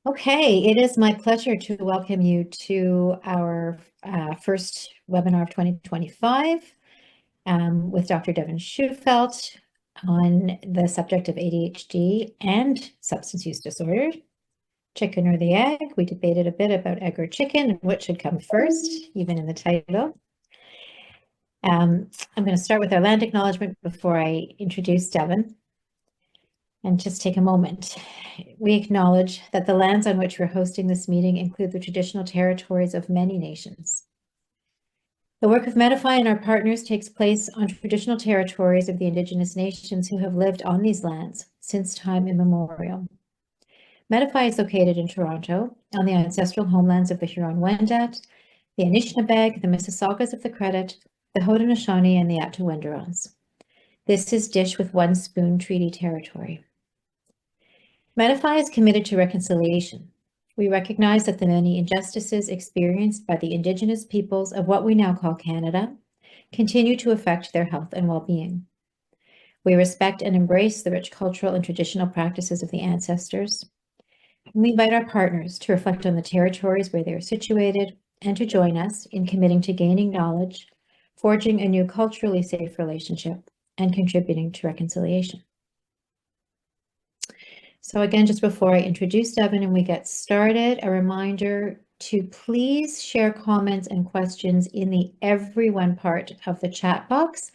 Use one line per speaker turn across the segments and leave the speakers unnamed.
Okay, it is my pleasure to welcome you to our first webinar of 2025 with Dr. Devon Shewfelt on the subject of ADHD and substance use disorder. Chicken or the egg? We debated a bit about egg or chicken and what should come first, even in the title. I'm going to start with our land acknowledgement before I introduce Devon. And just take a moment. We acknowledge that the lands on which we're hosting this meeting include the traditional territories of many nations. The work of Medify and our partners takes place on traditional territories of the Indigenous nations who have lived on these lands since time immemorial. Medify is located in Toronto on the ancestral homelands of the Huron-Wendat, the Anishinaabeg, the Mississaugas of the Credit, the Haudenosaunee, and the Attuenderons. This is Dish with One Spoon Treaty Territory. Medify is committed to reconciliation. We recognize that the many injustices experienced by the Indigenous peoples of what we now call Canada continue to affect their health and well-being. We respect and embrace the rich cultural and traditional practices of the ancestors. We invite our partners to reflect on the territories where they are situated and to join us in committing to gaining knowledge, forging a new culturally safe relationship, and contributing to reconciliation. So again, just before I introduce Devon and we get started, a reminder to please share comments and questions in the everyone part of the chat box.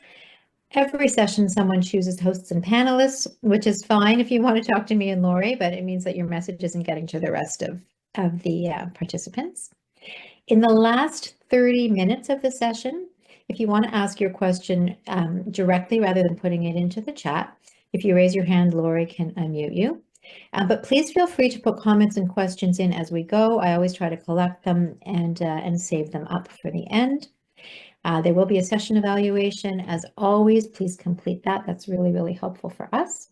Every session, someone chooses hosts and panelists, which is fine if you want to talk to me and Lori, but it means that your message isn't getting to the rest of the participants. In the last 30 minutes of the session, if you want to ask your question directly rather than putting it into the chat, if you raise your hand, Lori can unmute you. But please feel free to put comments and questions in as we go. I always try to collect them and save them up for the end. There will be a session evaluation. As always, please complete that. That's really, really helpful for us.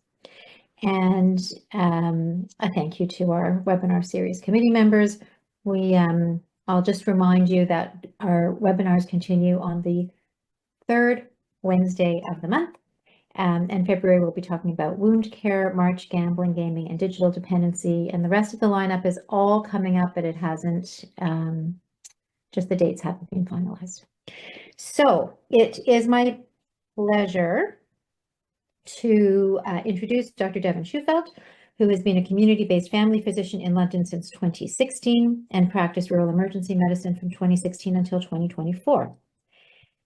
And a thank you to our webinar series committee members. I'll just remind you that our webinars continue on the third Wednesday of the month. And February, we'll be talking about wound care, March, gambling, gaming, and digital dependency. And the rest of the lineup is all coming up, but it hasn't, just the dates haven't been finalized. So it is my pleasure to introduce Dr. Devon Shewfelt, who has been a community-based family physician in London since 2016 and practiced rural emergency medicine from 2016 until 2024.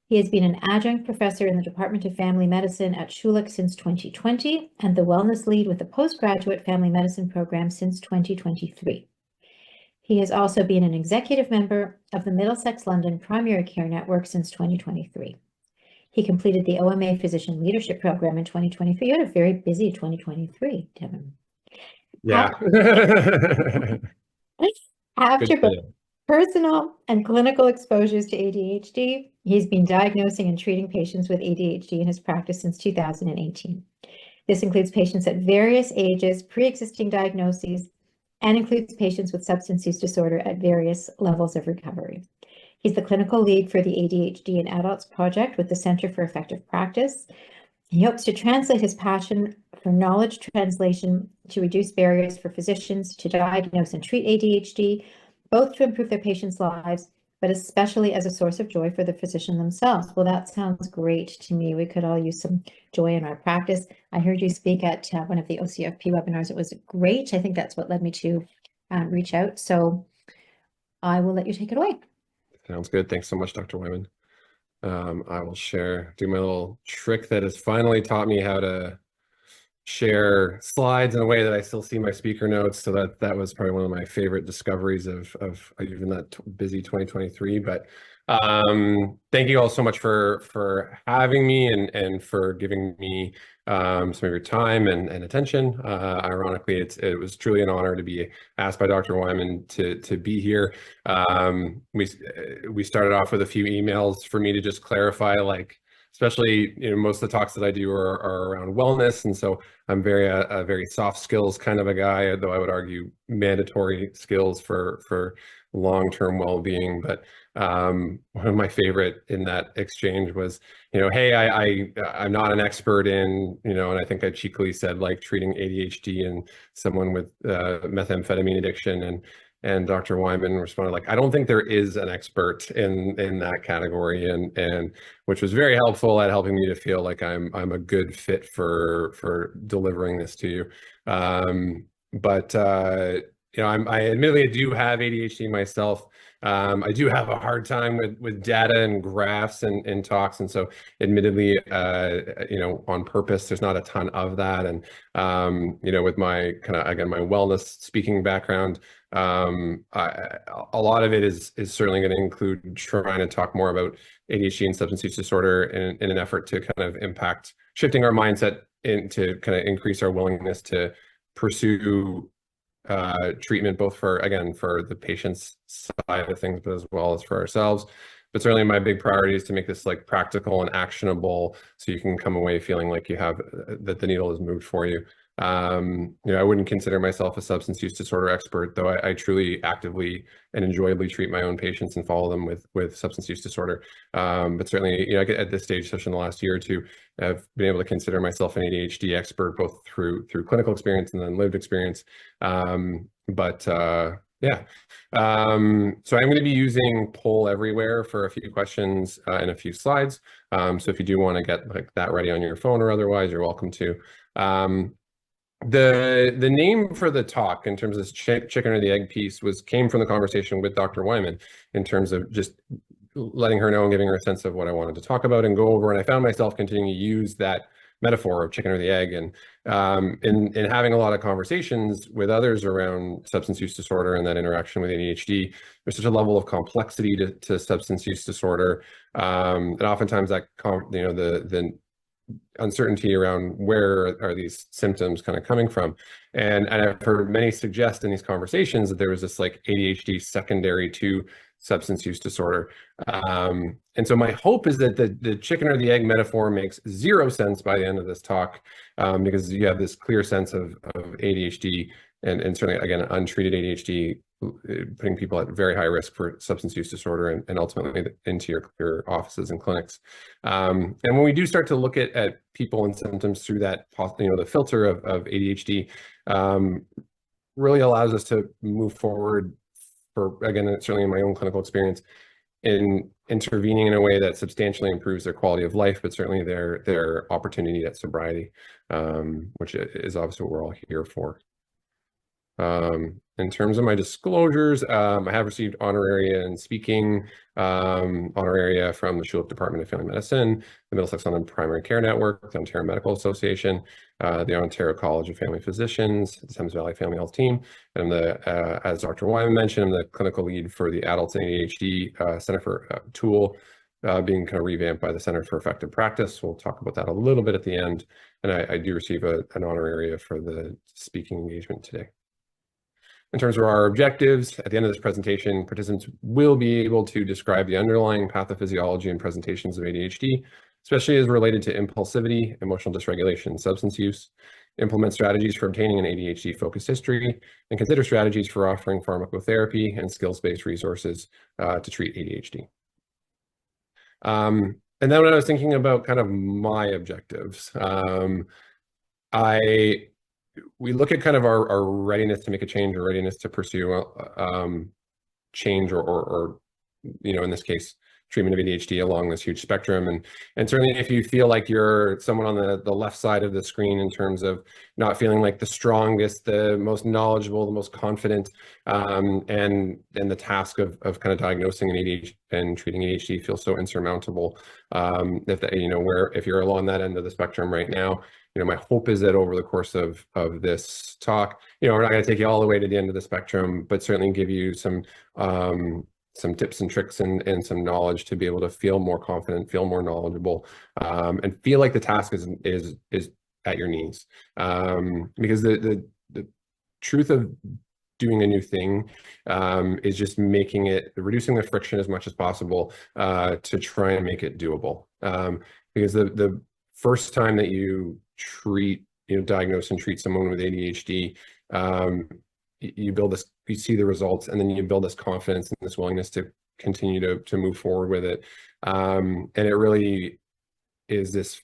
He has been an adjunct professor in the Department of Family Medicine at Schulich since 2020 and the wellness lead with the postgraduate family medicine program since 2023. He has also been an executive member of the Middlesex London Primary Care Network since 2023. He completed the OMA Physician Leadership Program in 2023. You had a very busy 2023, Devon.
Yeah.
After personal and clinical exposures to ADHD, he's been diagnosing and treating patients with ADHD in his practice since 2018. This includes patients at various ages, pre-existing diagnoses, and includes patients with substance use disorder at various levels of recovery. He's the clinical lead for the ADHD in Adults project with the Center for Effective Practice. He hopes to translate his passion for knowledge translation to reduce barriers for physicians to diagnose and treat ADHD, both to improve their patients' lives, but especially as a source of joy for the physician themselves. Well, that sounds great to me. We could all use some joy in our practice. I heard you speak at one of the OCFP webinars. It was great. I think that's what led me to reach out. So I will let you take it away.
Sounds good. Thanks so much, Dr. Wyman. I will do my little trick that has finally taught me how to share slides in a way that I still see my speaker notes. So that was probably one of my favorite discoveries of even that busy 2023. But thank you all so much for having me and for giving me some of your time and attention. Ironically, it was truly an honor to be asked by Dr. Wyman to be here. We started off with a few emails for me to just clarify, like, especially, most of the talks that I do are around wellness. And so I'm very soft skills kind of a guy, though I would argue mandatory skills for long-term well-being. But one of my favorite in that exchange was, hey, I'm not an expert in, and I think I cheekily said like treating ADHD and someone with methamphetamine addiction, and Dr. Wyman responded like, I don't think there is an expert in that category, and which was very helpful at helping me to feel like I'm a good fit for delivering this to you. But I admittedly do have ADHD myself. I do have a hard time with data and graphs and talks, and so admittedly, on purpose, there's not a ton of that. And with my kind of, again, my wellness speaking background, a lot of it is certainly going to include trying to talk more about ADHD and substance use disorder in an effort to kind of impact shifting our mindset to kind of increase our willingness to pursue treatment, both for the patient's side of things, but as well as for ourselves. But certainly my big priority is to make this like practical and actionable, so you can come away feeling like you have that the needle is moved for you. I wouldn't consider myself a substance use disorder expert, though I truly actively and enjoyably treat my own patients and follow them with substance use disorder. But certainly, at this stage, especially in the last year or two, I've been able to consider myself an ADHD expert, both through clinical experience and then lived experience. Yeah. So I'm going to be using Poll Everywhere for a few questions and a few slides. So if you do want to get like that ready on your phone or otherwise, you're welcome to. The name for the talk, in terms of this chicken or the egg piece, came from the conversation with Dr. Wyman, in terms of just letting her know and giving her a sense of what I wanted to talk about and go over. And I found myself continuing to use that metaphor of chicken or the egg, and in having a lot of conversations with others around substance use disorder and that interaction with ADHD. There's such a level of complexity to substance use disorder, and oftentimes that the uncertainty around where are these symptoms kind of coming from. And I've heard many suggest in these conversations that there was this like ADHD secondary to substance use disorder. And so my hope is that the chicken or the egg metaphor makes zero sense by the end of this talk, because you have this clear sense of ADHD and certainly, again, untreated ADHD, putting people at very high risk for substance use disorder and ultimately into your offices and clinics. And when we do start to look at people and symptoms through that, the filter of ADHD, really allows us to move forward for, again, certainly in my own clinical experience, in intervening in a way that substantially improves their quality of life, but certainly their opportunity at sobriety, which is obviously what we're all here for. In terms of my disclosures, I have received honoraria in speaking, honoraria from the Shewfelt Department of Family Medicine, the Middlesex London Primary Care Network, the Ontario Medical Association, the Ontario College of Family Physicians, the Thames Valley Family Health Team, and as Dr. Wyman mentioned, I'm the clinical lead for the Adults in ADHD Center for tool, being kind of revamped by the Center for Effective Practice. We'll talk about that a little bit at the end, and I do receive an honoraria for the speaking engagement today. In terms of our objectives, at the end of this presentation, participants will be able to describe the underlying pathophysiology and presentations of ADHD, especially as related to impulsivity, emotional dysregulation, and substance use, implement strategies for obtaining an ADHD-focused history, and consider strategies for offering pharmacotherapy and skills-based resources to treat ADHD. And then when I was thinking about kind of my objectives, we look at kind of our readiness to make a change or readiness to pursue change or in this case, treatment of ADHD along this huge spectrum. And certainly if you feel like you're someone on the left side of the screen in terms of not feeling like the strongest, the most knowledgeable, the most confident, and the task of kind of diagnosing an ADHD and treating ADHD feels so insurmountable, if you're along that end of the spectrum right now, my hope is that over the course of this talk, we're not going to take you all the way to the end of the spectrum, but certainly give you some tips and tricks and some knowledge to be able to feel more confident, feel more knowledgeable, and feel like the task is at your knees. Because the truth of doing a new thing is just reducing the friction as much as possible to try and make it doable. Because the first time that you diagnose and treat someone with ADHD, you build this, you see the results, and then you build this confidence and this willingness to continue to move forward with it. And it really is this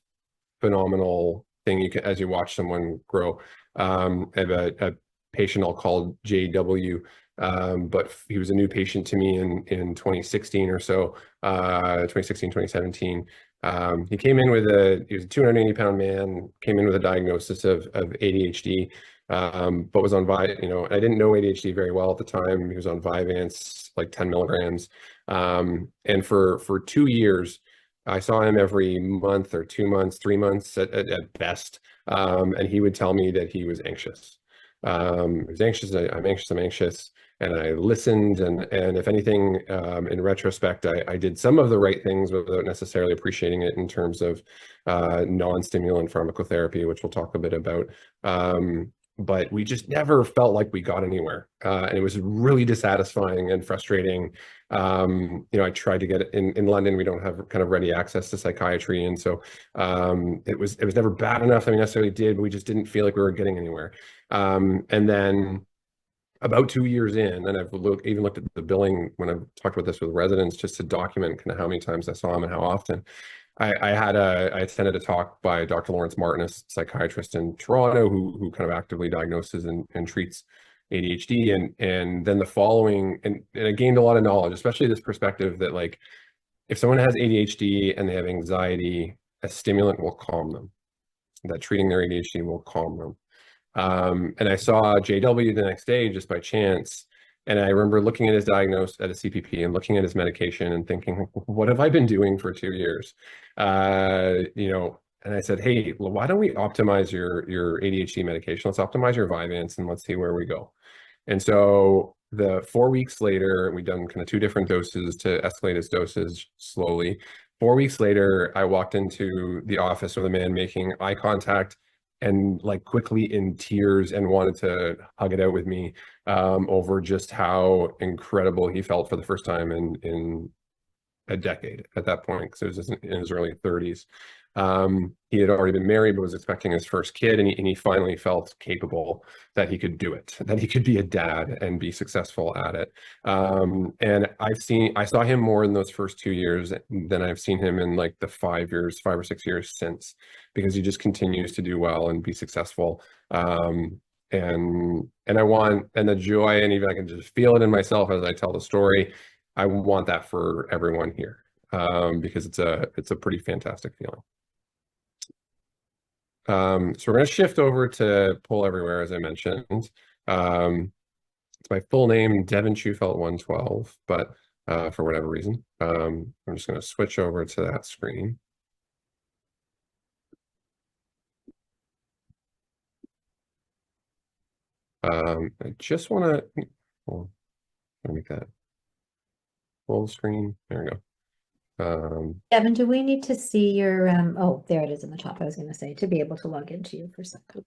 phenomenal thing you can, as you watch someone grow. I have a patient I'll call JW, but he was a new patient to me in 2016 or so, 2016, 2017. He came in with he was a 280-pound man, came in with a diagnosis of ADHD, but was on I didn't know ADHD very well at the time. He was on Vyvanse, like 10 milligrams. And for 2 years, I saw him every month or 2 months, 3 months at best. And he would tell me that he was anxious. He was anxious. I'm anxious. I'm anxious. And I listened. And if anything, in retrospect, I did some of the right things without necessarily appreciating it in terms of non-stimulant pharmacotherapy, which we'll talk a bit about. But we just never felt like we got anywhere. And it was really dissatisfying and frustrating. I tried to get it in London. We don't have kind of ready access to psychiatry. And so it was never bad enough that we necessarily did, but we just didn't feel like we were getting anywhere. And then about 2 years in, and I've even looked at the billing when I've talked about this with residents, just to document kind of how many times I saw him and how often. I attended a talk by Dr. Lawrence Martin, a psychiatrist in Toronto, who kind of actively diagnoses and treats ADHD. And then the following, and I gained a lot of knowledge, especially this perspective that, like, if someone has ADHD and they have anxiety, a stimulant will calm them, that treating their ADHD will calm them. And I saw JW the next day just by chance. And I remember looking at his diagnosis at a CPP and looking at his medication and thinking, what have I been doing for 2 years? And I said, hey, well, why don't we optimize your ADHD medication? Let's optimize your Vyvanse and let's see where we go. And so the 4 weeks later, we'd done kind of 2 different doses to escalate his doses slowly. 4 weeks later, I walked into the office with a man making eye contact and like quickly in tears and wanted to hug it out with me over just how incredible he felt for the first time in a decade at that point, because it was just in his early 30s. He had already been married, but was expecting his first kid, and he finally felt capable that he could do it, that he could be a dad and be successful at it. And I saw him more in those first 2 years than I've seen him in like the 5 or 6 years since, because he just continues to do well and be successful. And the joy, and even I can just feel it in myself as I tell the story. I want that for everyone here, because it's a pretty fantastic feeling. So we're going to shift over to Pull Everywhere, as I mentioned. It's my full name, Devon Shewfelt 112, but for whatever reason, I'm just going to switch over to that screen. I just want to make that full screen. There we go.
Devon, do we need to see your, oh, there it is in the top, I was going to say, to be able to log into you for a second.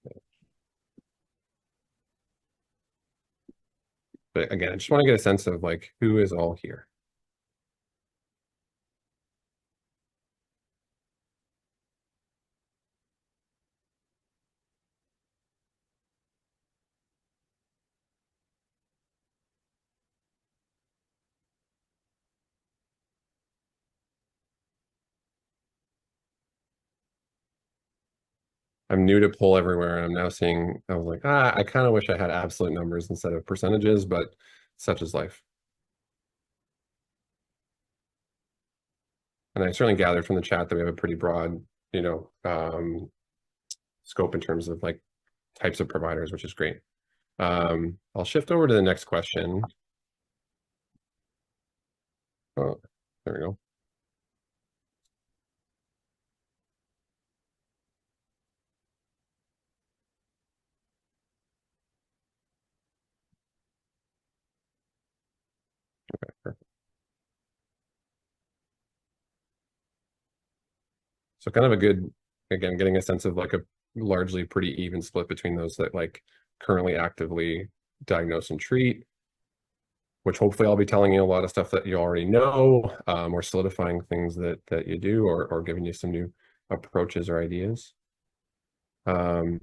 But again, I just want to get a sense of like who is all here. I'm new to Pull Everywhere, and I'm now seeing, I was like, I kind of wish I had absolute numbers instead of percentages, but such is life. And I certainly gathered from the chat that we have a pretty broad, scope in terms of like types of providers, which is great. I'll shift over to the next question. Oh, there we go. Okay, perfect. So kind of a good, again, getting a sense of like a largely pretty even split between those that like currently actively diagnose and treat, which hopefully I'll be telling you a lot of stuff that you already know, or solidifying things that you do, or giving you some new approaches or ideas. Okay.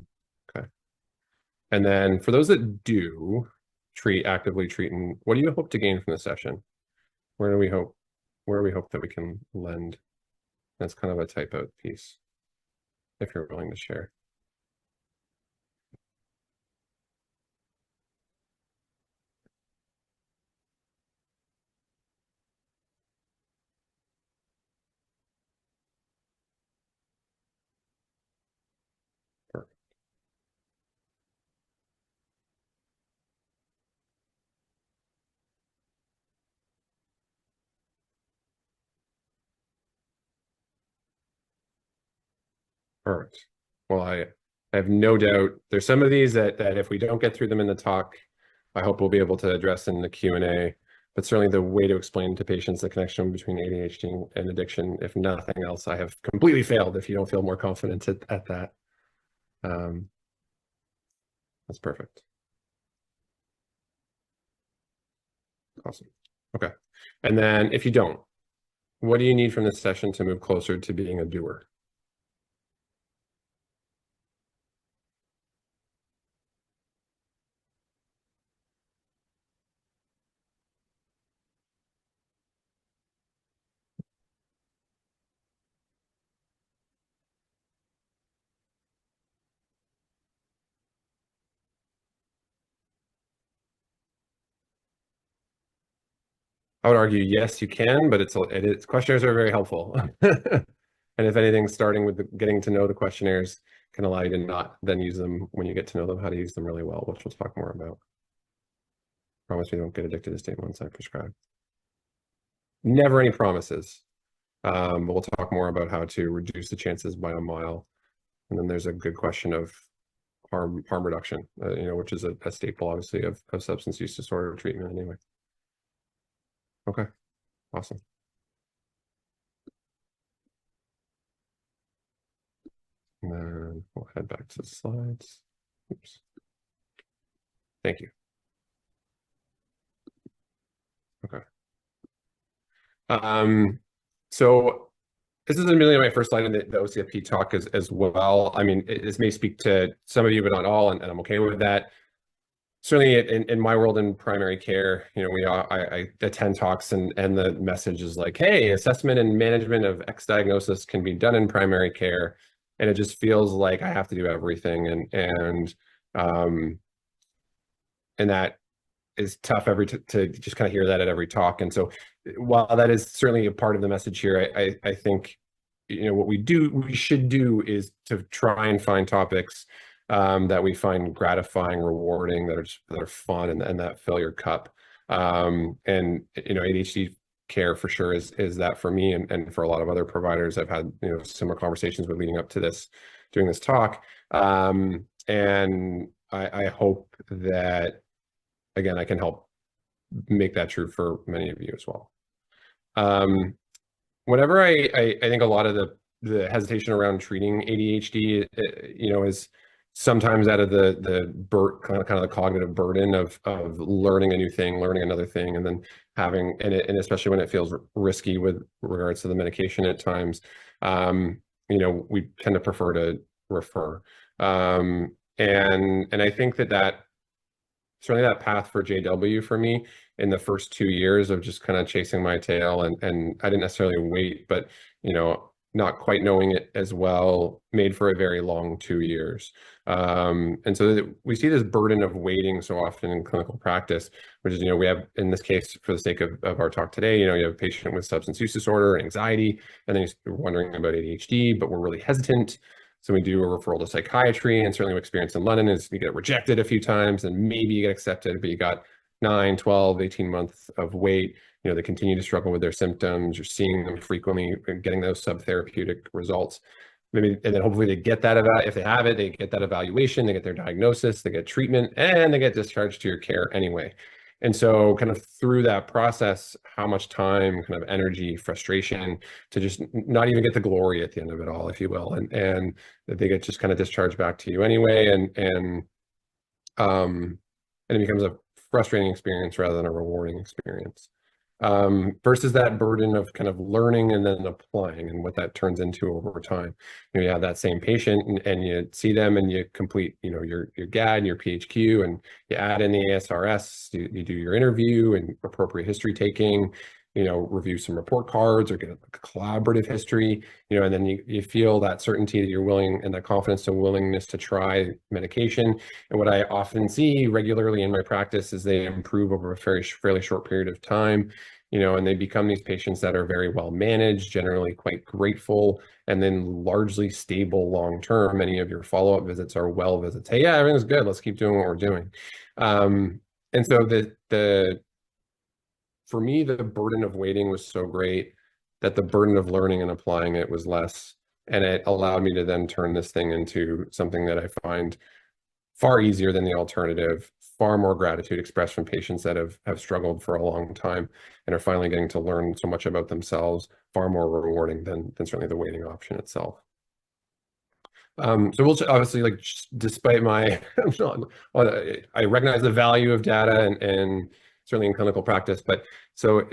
And then for those that do, actively treat, and what do you hope to gain from the session? Where do we hope that we can lend? That's kind of a type out piece, if you're willing to share. Perfect. Well, I have no doubt there's some of these that if we don't get through them in the talk, I hope we'll be able to address in the Q&A. But certainly the way to explain to patients the connection between ADHD and addiction, if nothing else, I have completely failed if you don't feel more confident at that. That's perfect. Awesome. Okay. And then if you don't, what do you need from this session to move closer to being a doer? I would argue, yes, you can, but questionnaires are very helpful. And if anything, starting with getting to know the questionnaires can allow you to not then use them when you get to know them, how to use them really well, which we'll talk more about. Promise we don't get addicted to statements I prescribe. Never any promises. But we'll talk more about how to reduce the chances by a mile. And then there's a good question of harm reduction, which is a staple, obviously, of substance use disorder treatment anyway. Okay, awesome. And then we'll head back to the slides. Oops. Thank you. Okay. So this is admittedly my first slide in the OCFP talk as well. I mean, this may speak to some of you, but not all, and I'm okay with that. Certainly in my world in primary care, I attend talks and the message is like, hey, assessment and management of X diagnosis can be done in primary care. And it just feels like I have to do everything. And that is tough to just kind of hear that at every talk. And so while that is certainly a part of the message here, I think, what we should do is to try and find topics that we find gratifying, rewarding, that are fun, and that fill your cup. And ADHD care for sure is that for me and for a lot of other providers I've had similar conversations with leading up to doing this talk. And I hope that again I can help make that true for many of you as well. Whenever I think a lot of the hesitation around treating ADHD, is sometimes out of the kind of the cognitive burden of learning a new thing, learning another thing, and then having and especially when it feels risky with regards to the medication at times, we tend to prefer to refer. And I think that certainly that path for JW for me in the first 2 years of just kind of chasing my tail and I didn't necessarily wait, but not quite knowing it as well made for a very long 2 years. And so we see this burden of waiting so often in clinical practice, which is, we have, in this case, for the sake of our talk today, you have a patient with substance use disorder, anxiety, and then you're wondering about ADHD, but we're really hesitant. So we do a referral to psychiatry, and certainly what experience in London is you get rejected a few times and maybe you get accepted, but you got 9, 12, 18 months of wait. They continue to struggle with their symptoms. You're seeing them frequently and getting those subtherapeutic results. Maybe, and then hopefully they get that, if they have it, they get that evaluation, they get their diagnosis, they get treatment, and they get discharged to your care anyway. And so kind of through that process, how much time, kind of energy, frustration to just not even get the glory at the end of it all, if you will, and that they get just kind of discharged back to you anyway, and it becomes a frustrating experience rather than a rewarding experience. versus that burden of kind of learning and then applying and what that turns into over time. You have that same patient and you see them and you complete, your GAD and your PHQ, and you add in the ASRS, you do your interview and appropriate history taking, review some report cards or get a collaborative history, and then you feel that certainty that you're willing, and that confidence and willingness to try medication. And what I often see regularly in my practice is they improve over a fairly short period of time, and they become these patients that are very well managed, generally quite grateful, and then largely stable long term. Many of your follow-up visits are well visits. Hey, yeah, everything's good. Let's keep doing what we're doing. And so for me, the burden of waiting was so great that the burden of learning and applying it was less. And it allowed me to then turn this thing into something that I find far easier than the alternative, far more gratitude expressed from patients that have struggled for a long time and are finally getting to learn so much about themselves, far more rewarding than certainly the waiting option itself. So we'll obviously, like, despite my, I recognize the value of data and certainly in clinical practice, but so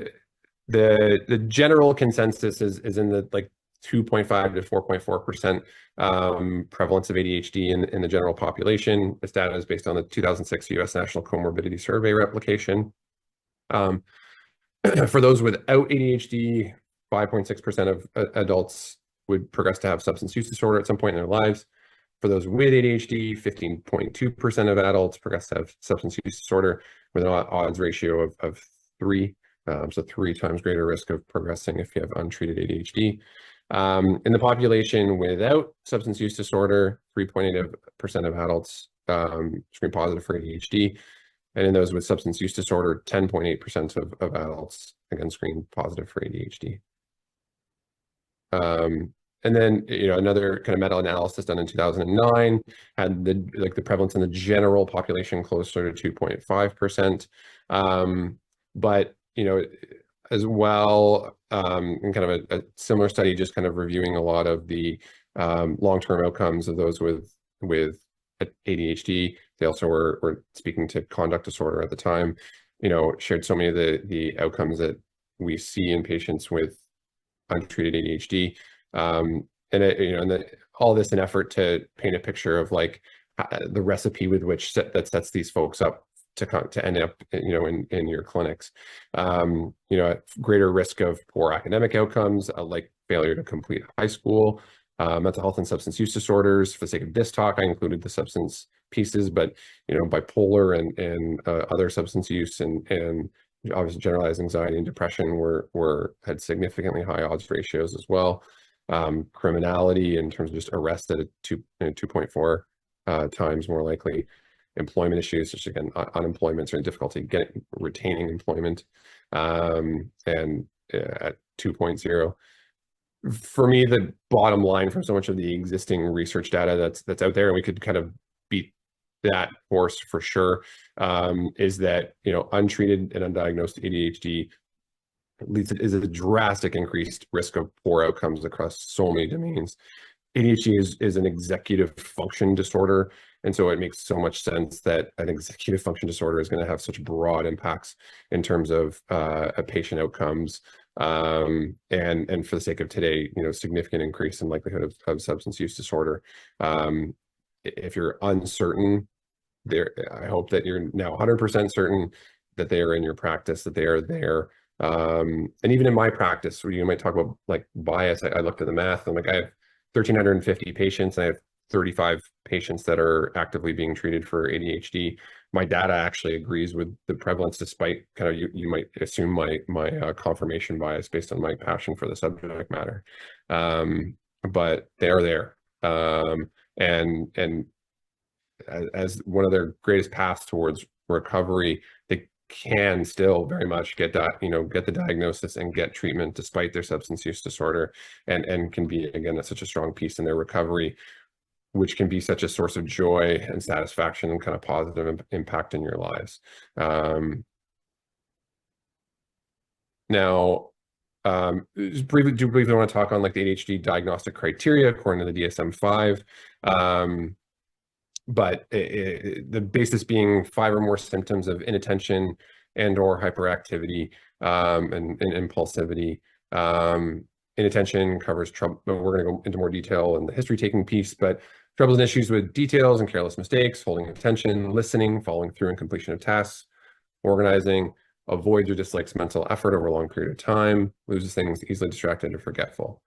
the general consensus is in the 2.5 to 4.4% prevalence of ADHD in the general population. This data is based on the 2006 U.S. National Comorbidity Survey replication. For those without ADHD, 5.6% of adults would progress to have substance use disorder at some point in their lives. For those with ADHD, 15.2% of adults progress to have substance use disorder with an odds ratio of 3. So 3 times greater risk of progressing if you have untreated ADHD. In the population without substance use disorder, 3.8% of adults screen positive for ADHD. And in those with substance use disorder, 10.8% of adults, again, screen positive for ADHD. And then, another kind of meta-analysis done in 2009 had the prevalence in the general population closer to 2.5%. But, as well, in kind of a similar study, just kind of reviewing a lot of the long-term outcomes of those with ADHD. They also were speaking to conduct disorder at the time, shared so many of the outcomes that we see in patients with untreated ADHD. And all this in effort to paint a picture of the recipe with which that sets these folks up to end up, in your clinics. Greater risk of poor academic outcomes, like failure to complete high school, mental health and substance use disorders. For the sake of this talk, I included the substance pieces, but bipolar and other substance use and obviously generalized anxiety and depression had significantly high odds ratios as well. Criminality in terms of just arrest at 2.4 times more likely. Employment issues, which again, unemployment or difficulty retaining employment, and at 2.0. For me, the bottom line from so much of the existing research data that's out there, and we could kind of beat that horse for sure, is that untreated and undiagnosed ADHD is a drastic increased risk of poor outcomes across so many domains. ADHD is an executive function disorder, and so it makes so much sense that an executive function disorder is going to have such broad impacts in terms of patient outcomes, and for the sake of today, significant increase in likelihood of substance use disorder. If you're uncertain, I hope that you're now 100% certain that they are in your practice, that they are there. And even in my practice, where you might talk about bias, I looked at the math. I'm I have 1,350 patients, and I have 35 patients that are actively being treated for ADHD. My data actually agrees with the prevalence, despite kind of you might assume my confirmation bias based on my passion for the subject matter. But they are there, and as one of their greatest paths towards recovery, they can still very much get the diagnosis and get treatment despite their substance use disorder, and can be, again, such a strong piece in their recovery, which can be such a source of joy and satisfaction and kind of positive impact in your lives. Now, just briefly want to talk on the ADHD diagnostic criteria according to the DSM-5. But the basis being 5 or more symptoms of inattention and or hyperactivity, and impulsivity. Inattention covers trouble. We're going to go into more detail in the history taking piece, but troubles and issues with details and careless mistakes, holding attention, listening, following through and completion of tasks, organizing, avoids or dislikes mental effort over a long period of time, loses things, easily distracted or forgetful.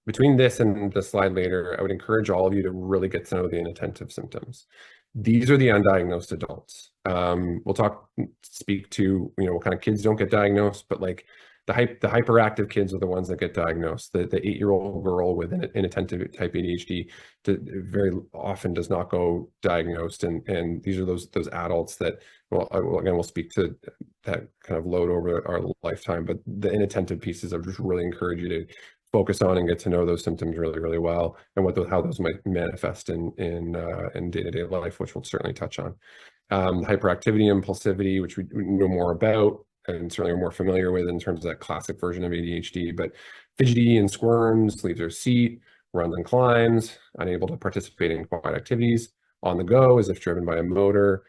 Between this and the slide later, I would encourage all of you to really get to know the inattentive symptoms. These are the undiagnosed adults. We'll speak to, what kind of kids don't get diagnosed, but like the hyperactive kids are the ones that get diagnosed. The 8-year-old girl with inattentive type ADHD very often does not go diagnosed, and these are those adults that, we'll speak to that kind of load over our lifetime. But the inattentive pieces, I just really encourage you to focus on and get to know those symptoms really, really well, and how those might manifest in day-to-day life, which we'll certainly touch on. Hyperactivity, impulsivity, which we know more about and certainly are more familiar with in terms of that classic version of ADHD, but fidgety and squirms, leaves their seat, runs and climbs, unable to participate in quiet activities, on the go as if driven by a motor,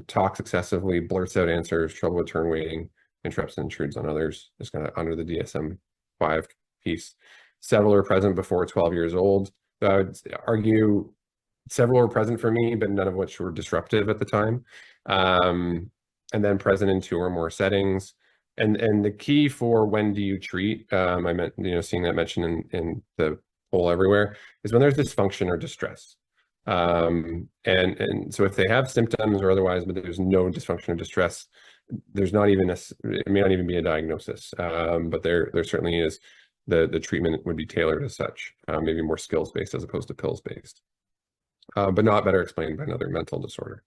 talks excessively, blurts out answers, trouble with turn waiting, interrupts and intrudes on others, is kind of under the DSM-5 piece. Several are present before 12 years old. I would argue several were present for me, but none of which were disruptive at the time. And then present in 2 or more settings. And the key for when do you treat, I meant, seeing that mentioned in the poll everywhere, is when there's dysfunction or distress. And so if they have symptoms or otherwise, but there's no dysfunction or distress, there's not even it may not even be a diagnosis, but there certainly is. The treatment would be tailored as such, maybe more skills-based as opposed to pills-based, but not better explained by another mental disorder.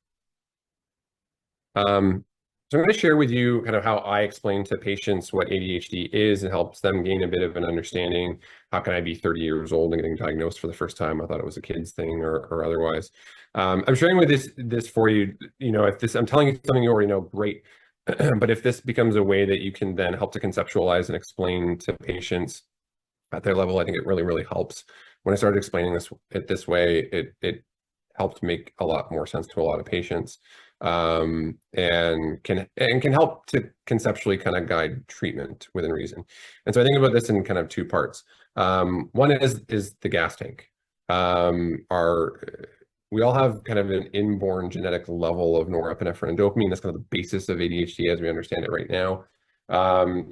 So I'm going to share with you kind of how I explain to patients what ADHD is. It helps them gain a bit of an understanding. How can I be 30 years old and getting diagnosed for the first time? I thought it was a kid's thing or otherwise. I'm sharing with this for you. If I'm telling you something you already know, great. But if this becomes a way that you can then help to conceptualize and explain to patients at their level, I think it really, really helps. When I started explaining this way, it helped make a lot more sense to a lot of patients, and can help to conceptually kind of guide treatment within reason. And so I think about this in kind of 2 parts. One is the gas tank. We all have kind of an inborn genetic level of norepinephrine and dopamine. That's kind of the basis of ADHD as we understand it right now.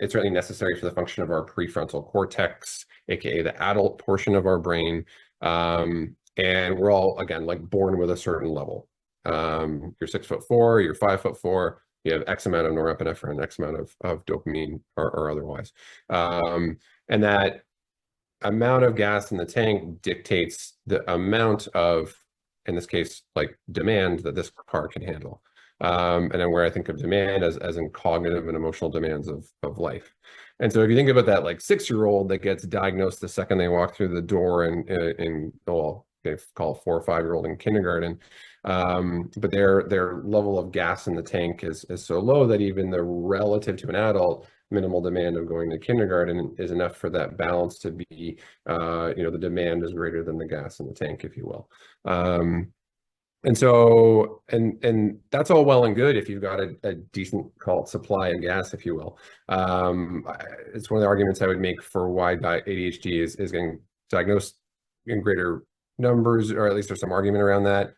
It's certainly necessary for the function of our prefrontal cortex, aka the adult portion of our brain. And we're all, again, like born with a certain level. You're 6'4", you're 5'4", you have X amount of norepinephrine, X amount of dopamine or otherwise. And that amount of gas in the tank dictates the amount of, in this case, like demand that this car can handle. And then where I think of demand as in cognitive and emotional demands of life. And so if you think about that, like 6-year-old that gets diagnosed the second they walk through the door they call 4 or 5-year-old in kindergarten, but their level of gas in the tank is so low that even the relative to an adult minimal demand of going to kindergarten is enough for that balance to be, the demand is greater than the gas in the tank, if you will. And so, and that's all well and good if you've got a decent, call it, supply of gas, if you will. It's one of the arguments I would make for why ADHD is getting diagnosed in greater numbers, or at least there's some argument around that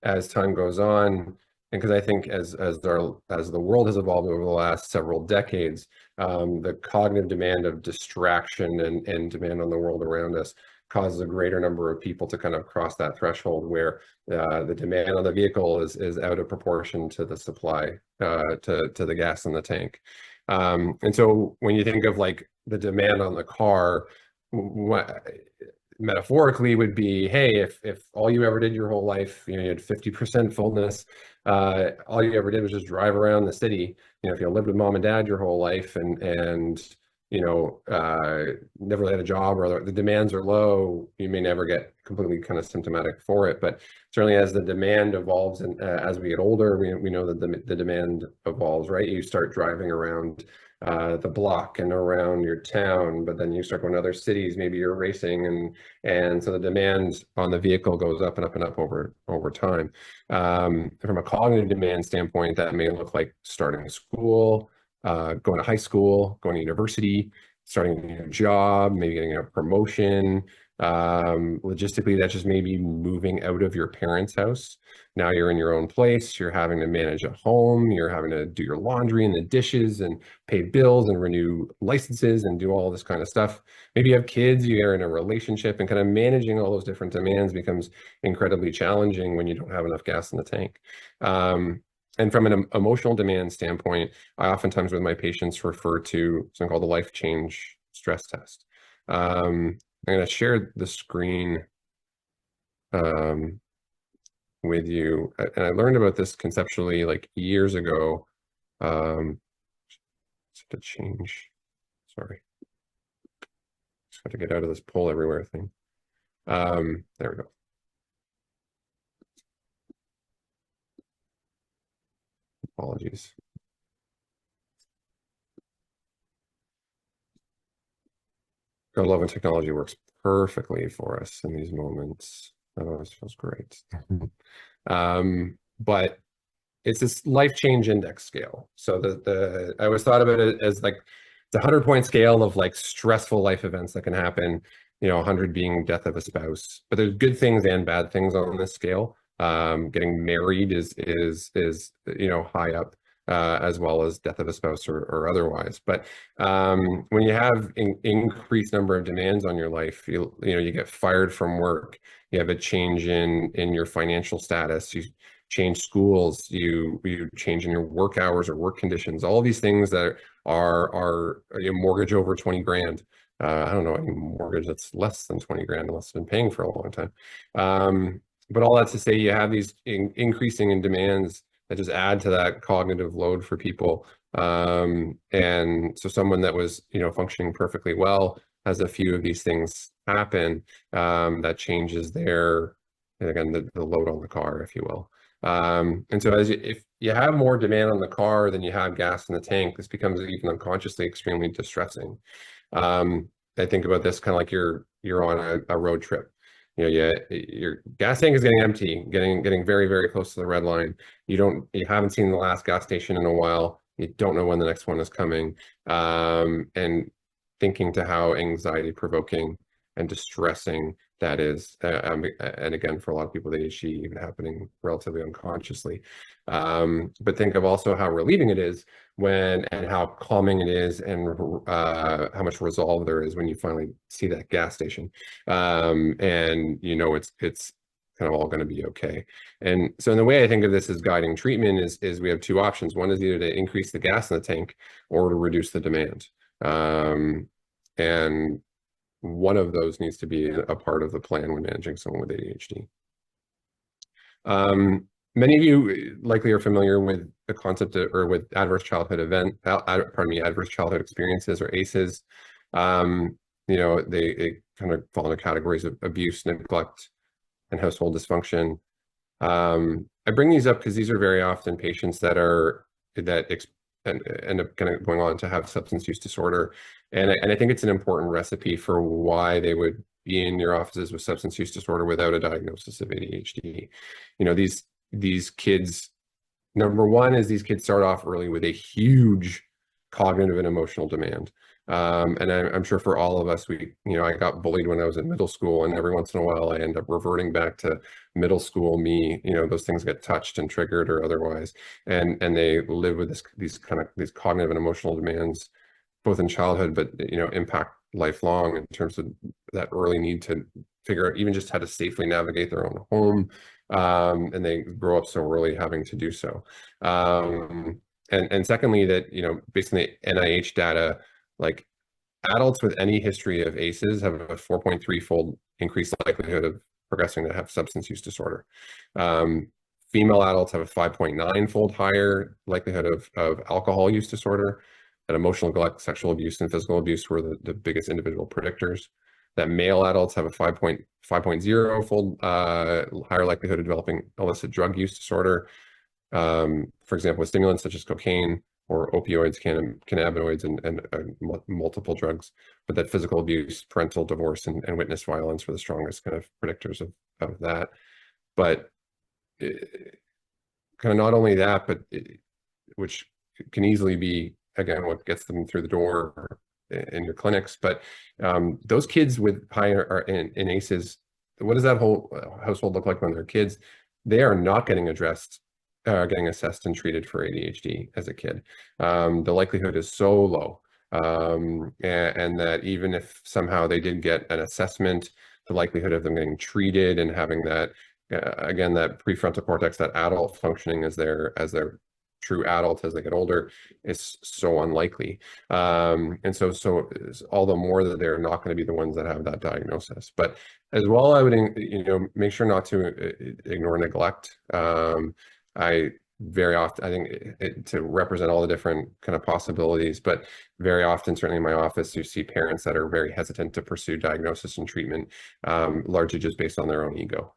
as time goes on. And because I think as the world has evolved over the last several decades, the cognitive demand of distraction and demand on the world around us causes a greater number of people to kind of cross that threshold where the demand on the vehicle is out of proportion to the supply to the gas in the tank. And so when you think of like the demand on the car, metaphorically would be, hey, if all you ever did your whole life, you had 50% fullness, all you ever did was just drive around the city, if you lived with mom and dad your whole life and never had a job, or the demands are low, you may never get completely kind of symptomatic for it. But certainly as the demand evolves and as we get older, we know that the demand evolves, right? You start driving around the block and around your town, but then you start going to other cities, maybe you're racing, and so the demand on the vehicle goes up and up and up over time. From a cognitive demand standpoint, that may look like starting school, going to high school, going to university, starting a new job, maybe getting a promotion. Logistically, that's just maybe moving out of your parents' house. Now you're in your own place. You're having to manage a home. You're having to do your laundry and the dishes and pay bills and renew licenses and do all this kind of stuff. Maybe you have kids, you're in a relationship, and kind of managing all those different demands becomes incredibly challenging when you don't have enough gas in the tank. And from an emotional demand standpoint, I oftentimes with my patients refer to something called the life change stress test. I'm going to share the screen with you. And I learned about this conceptually like years ago. Just have to change. Sorry. Just have to get out of this poll everywhere thing. There we go. Apologies. God love when technology works perfectly for us in these moments. That always feels great. But it's this life change index scale. So I always thought about it as like the 100-point scale of like stressful life events that can happen, 100 being death of a spouse. But there's good things and bad things on this scale. Getting married is high up, as well as death of a spouse or otherwise. But when you have increased number of demands on your life, you get fired from work, you have a change in your financial status, you change schools, you change in your work hours or work conditions, all these things that are a mortgage over 20 grand. I don't know any mortgage that's less than 20 grand unless it's been paying for a long time. But all that to say, you have these increasing in demands that just add to that cognitive load for people. And so someone that was, functioning perfectly well has a few of these things happen, that changes their, and again, the load on the car, if you will. And so if you have more demand on the car than you have gas in the tank, this becomes even unconsciously extremely distressing. I think about this kind of like you're on a road trip. Your gas tank is getting empty, getting very, very close to the red line. You haven't seen the last gas station in a while. You don't know when the next one is coming. And thinking to how anxiety provoking and distressing that is. And again, for a lot of people, the ADHD even happening relatively unconsciously. But think of also how relieving it is and how calming it is, and how much resolve there is when you finally see that gas station. And it's kind of all going to be okay. And so in the way I think of this as guiding treatment is we have two options. One is either to increase the gas in the tank or to reduce the demand. And one of those needs to be a part of the plan when managing someone with ADHD. Many of you likely are familiar with the concept or with adverse childhood experiences, or ACEs. They kind of fall into categories of abuse, neglect, and household dysfunction. I bring these up because these are very often patients that end up kind of going on to have substance use disorder. And I think it's an important recipe for why they would be in your offices with substance use disorder without a diagnosis of ADHD. These kids, number one is these kids start off early with a huge cognitive and emotional demand. And I'm sure for all of us, I got bullied when I was in middle school, and every once in a while I end up reverting back to middle school me. Those things get touched and triggered or otherwise, and they live with these cognitive and emotional demands, both in childhood, but impact lifelong in terms of that early need to figure out even just how to safely navigate their own home. And they grow up so early having to do so. And secondly, that, based on the NIH data, like adults with any history of ACEs have a 4.3-fold increased likelihood of progressing to have substance use disorder. Female adults have a 5.9-fold higher likelihood of alcohol use disorder. That emotional neglect, sexual abuse, and physical abuse were the biggest individual predictors. That male adults have a 5.0-fold higher likelihood of developing illicit drug use disorder. For example, with stimulants such as cocaine or opioids, cannabinoids, and multiple drugs. But that physical abuse, parental divorce, and witness violence were the strongest kind of predictors of that. But kind of not only that, but which can easily be again, what gets them through the door in your clinics. But those kids with high in ACEs, what does that whole household look like when they're kids? They are not getting getting assessed and treated for ADHD as a kid. The likelihood is so low. And that even if somehow they did get an assessment, the likelihood of them getting treated and having that, again, that prefrontal cortex, that adult functioning as their true adult as they get older, is so unlikely. And so all the more that they're not going to be the ones that have that diagnosis. But as well, I would, make sure not to ignore neglect. I very often, I think to represent all the different kind of possibilities, but very often, certainly in my office, you see parents that are very hesitant to pursue diagnosis and treatment, largely just based on their own ego,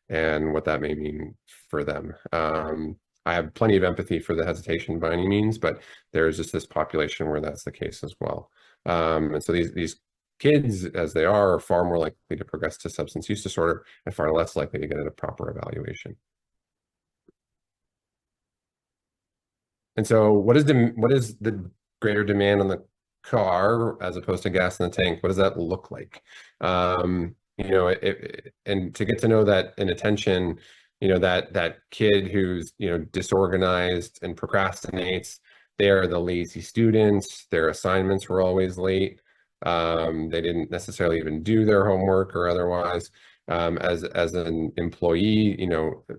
and what that may mean for them. I have plenty of empathy for the hesitation by any means, but there's just this population where that's the case as well. And so these kids, as they are far more likely to progress to substance use disorder and far less likely to get a proper evaluation. And so what is the greater demand on the car as opposed to gas in the tank? What does that look like? And to get to know that inattention, that kid who's, disorganized and procrastinates, they are the lazy students. Their assignments were always late. They didn't necessarily even do their homework or otherwise. As an employee,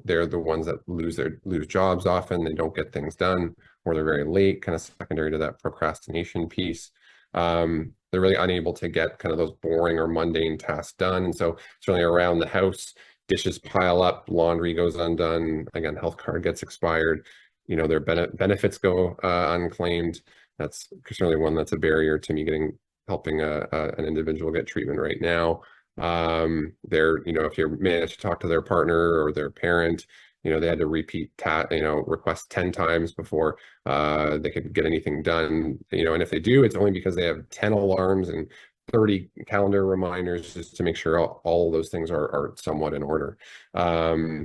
they're the ones that lose jobs often. They don't get things done, or they're very late, kind of secondary to that procrastination piece. They're really unable to get kind of those boring or mundane tasks done. And so certainly around the house, dishes pile up, laundry goes undone. Again, health card gets expired. Their benefits go unclaimed. That's certainly one that's a barrier to me helping an individual get treatment right now. If you're managed to talk to their partner or their parent, they had to repeat request 10 times before they could get anything done. And if they do, it's only because they have 10 alarms and 30 calendar reminders just to make sure all those things are somewhat in order. And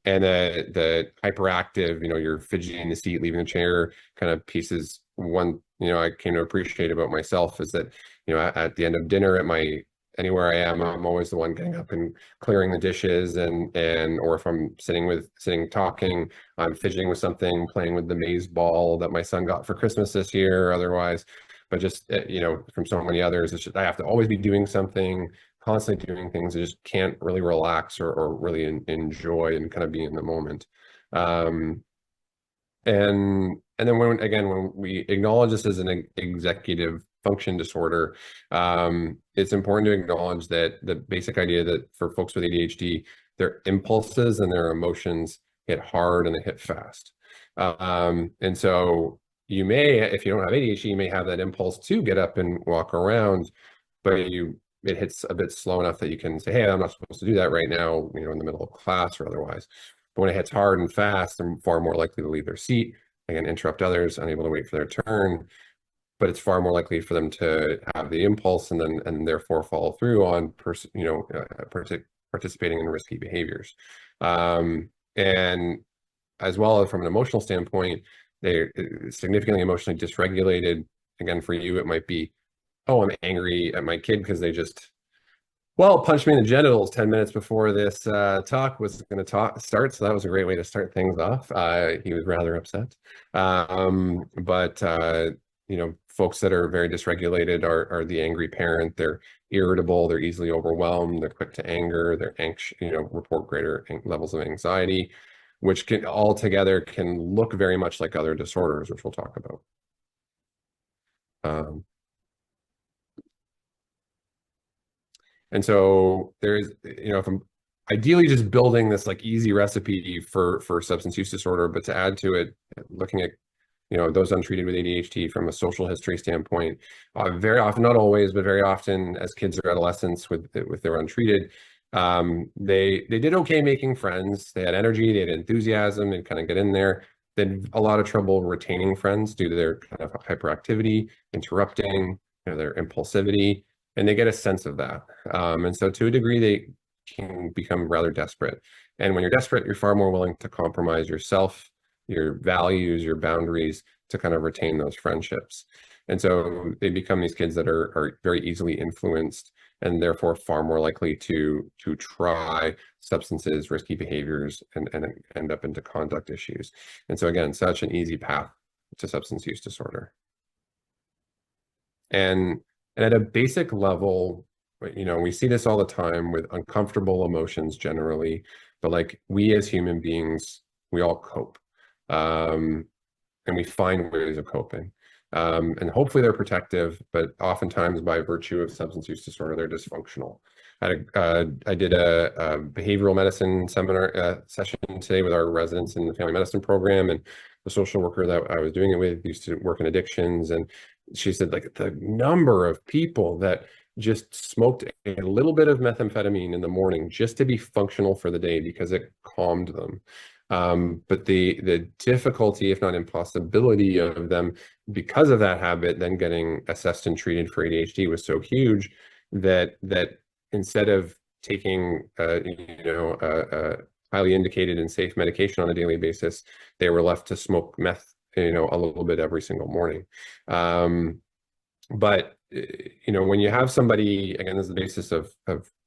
the hyperactive, you're fidgeting in the seat, leaving the chair kind of pieces. One, I came to appreciate about myself is that, at the end of dinner anywhere I am, I'm always the one getting up and clearing the dishes or if I'm sitting talking, I'm fidgeting with something, playing with the maze ball that my son got for Christmas this year or otherwise. But just, from so many others, it's just, I have to always be doing something, constantly doing things. I just can't really relax or really enjoy and kind of be in the moment. And then when we acknowledge this as an executive function disorder, it's important to acknowledge that the basic idea that for folks with ADHD, their impulses and their emotions hit hard and they hit fast. And so you may, if you don't have ADHD, you may have that impulse to get up and walk around, but it hits a bit slow enough that you can say, hey, I'm not supposed to do that right now, in the middle of class or otherwise. But when it hits hard and fast, they're far more likely to leave their seat, again, interrupt others, unable to wait for their turn. But it's far more likely for them to have the impulse and therefore follow through on participating in risky behaviors. And as well as from an emotional standpoint, they're significantly emotionally dysregulated. Again, for you, it might be, oh, I'm angry at my kid because they just, punched me in the genitals 10 minutes before this talk was going to start. So that was a great way to start things off. He was rather upset. But folks that are very dysregulated are the angry parent. They're irritable. They're easily overwhelmed. They're quick to anger. They're anxious, report greater levels of anxiety, which can altogether can look very much like other disorders, which we'll talk about. And so there's, if I'm ideally just building this like easy recipe for substance use disorder, but to add to it, looking at, those untreated with ADHD from a social history standpoint, very often, not always, but very often as kids or adolescents with their untreated, they did okay making friends. They had energy, they had enthusiasm, and kind of get in there. They had a lot of trouble retaining friends due to their kind of hyperactivity, interrupting, their impulsivity. And they get a sense of that. And so to a degree, they can become rather desperate. And when you're desperate, you're far more willing to compromise yourself, your values, your boundaries to kind of retain those friendships. And so they become these kids that are very easily influenced and therefore far more likely to try substances, risky behaviors, and end up into conduct issues. And so again, such an easy path to substance use disorder. And at a basic level, we see this all the time with uncomfortable emotions generally, but like we as human beings, we all cope. And we find ways of coping. And hopefully they're protective, but oftentimes by virtue of substance use disorder, they're dysfunctional. I did a behavioral medicine seminar session today with our residents in the family medicine program, and the social worker that I was doing it with used to work in addictions, and she said like the number of people that just smoked a little bit of methamphetamine in the morning just to be functional for the day because it calmed them. But the difficulty, if not impossibility, of them because of that habit, then getting assessed and treated for ADHD was so huge that instead of taking a highly indicated and safe medication on a daily basis, they were left to smoke meth, a little bit every single morning. But when you have somebody, again, this is the basis of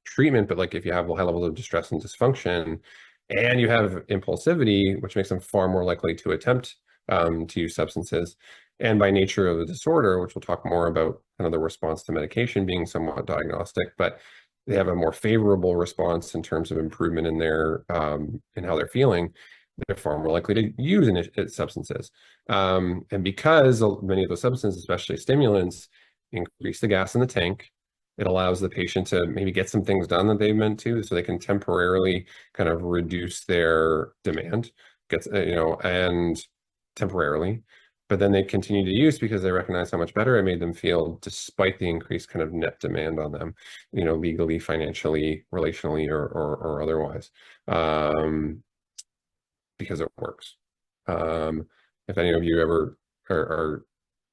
treatment, but like if you have high levels of distress and dysfunction, and you have impulsivity, which makes them far more likely to attempt to use substances, and by nature of the disorder, which we'll talk more about, kind of the response to medication being somewhat diagnostic, but they have a more favorable response in terms of improvement in their in how they're feeling, they're far more likely to use substances. And because many of those substances, especially stimulants, increase the gas in the tank, it allows the patient to maybe get some things done that they meant to, so they can temporarily kind of reduce their demand, and temporarily, but then they continue to use because they recognize how much better it made them feel despite the increased kind of net demand on them, legally, financially, relationally, or otherwise, because it works. If any of you ever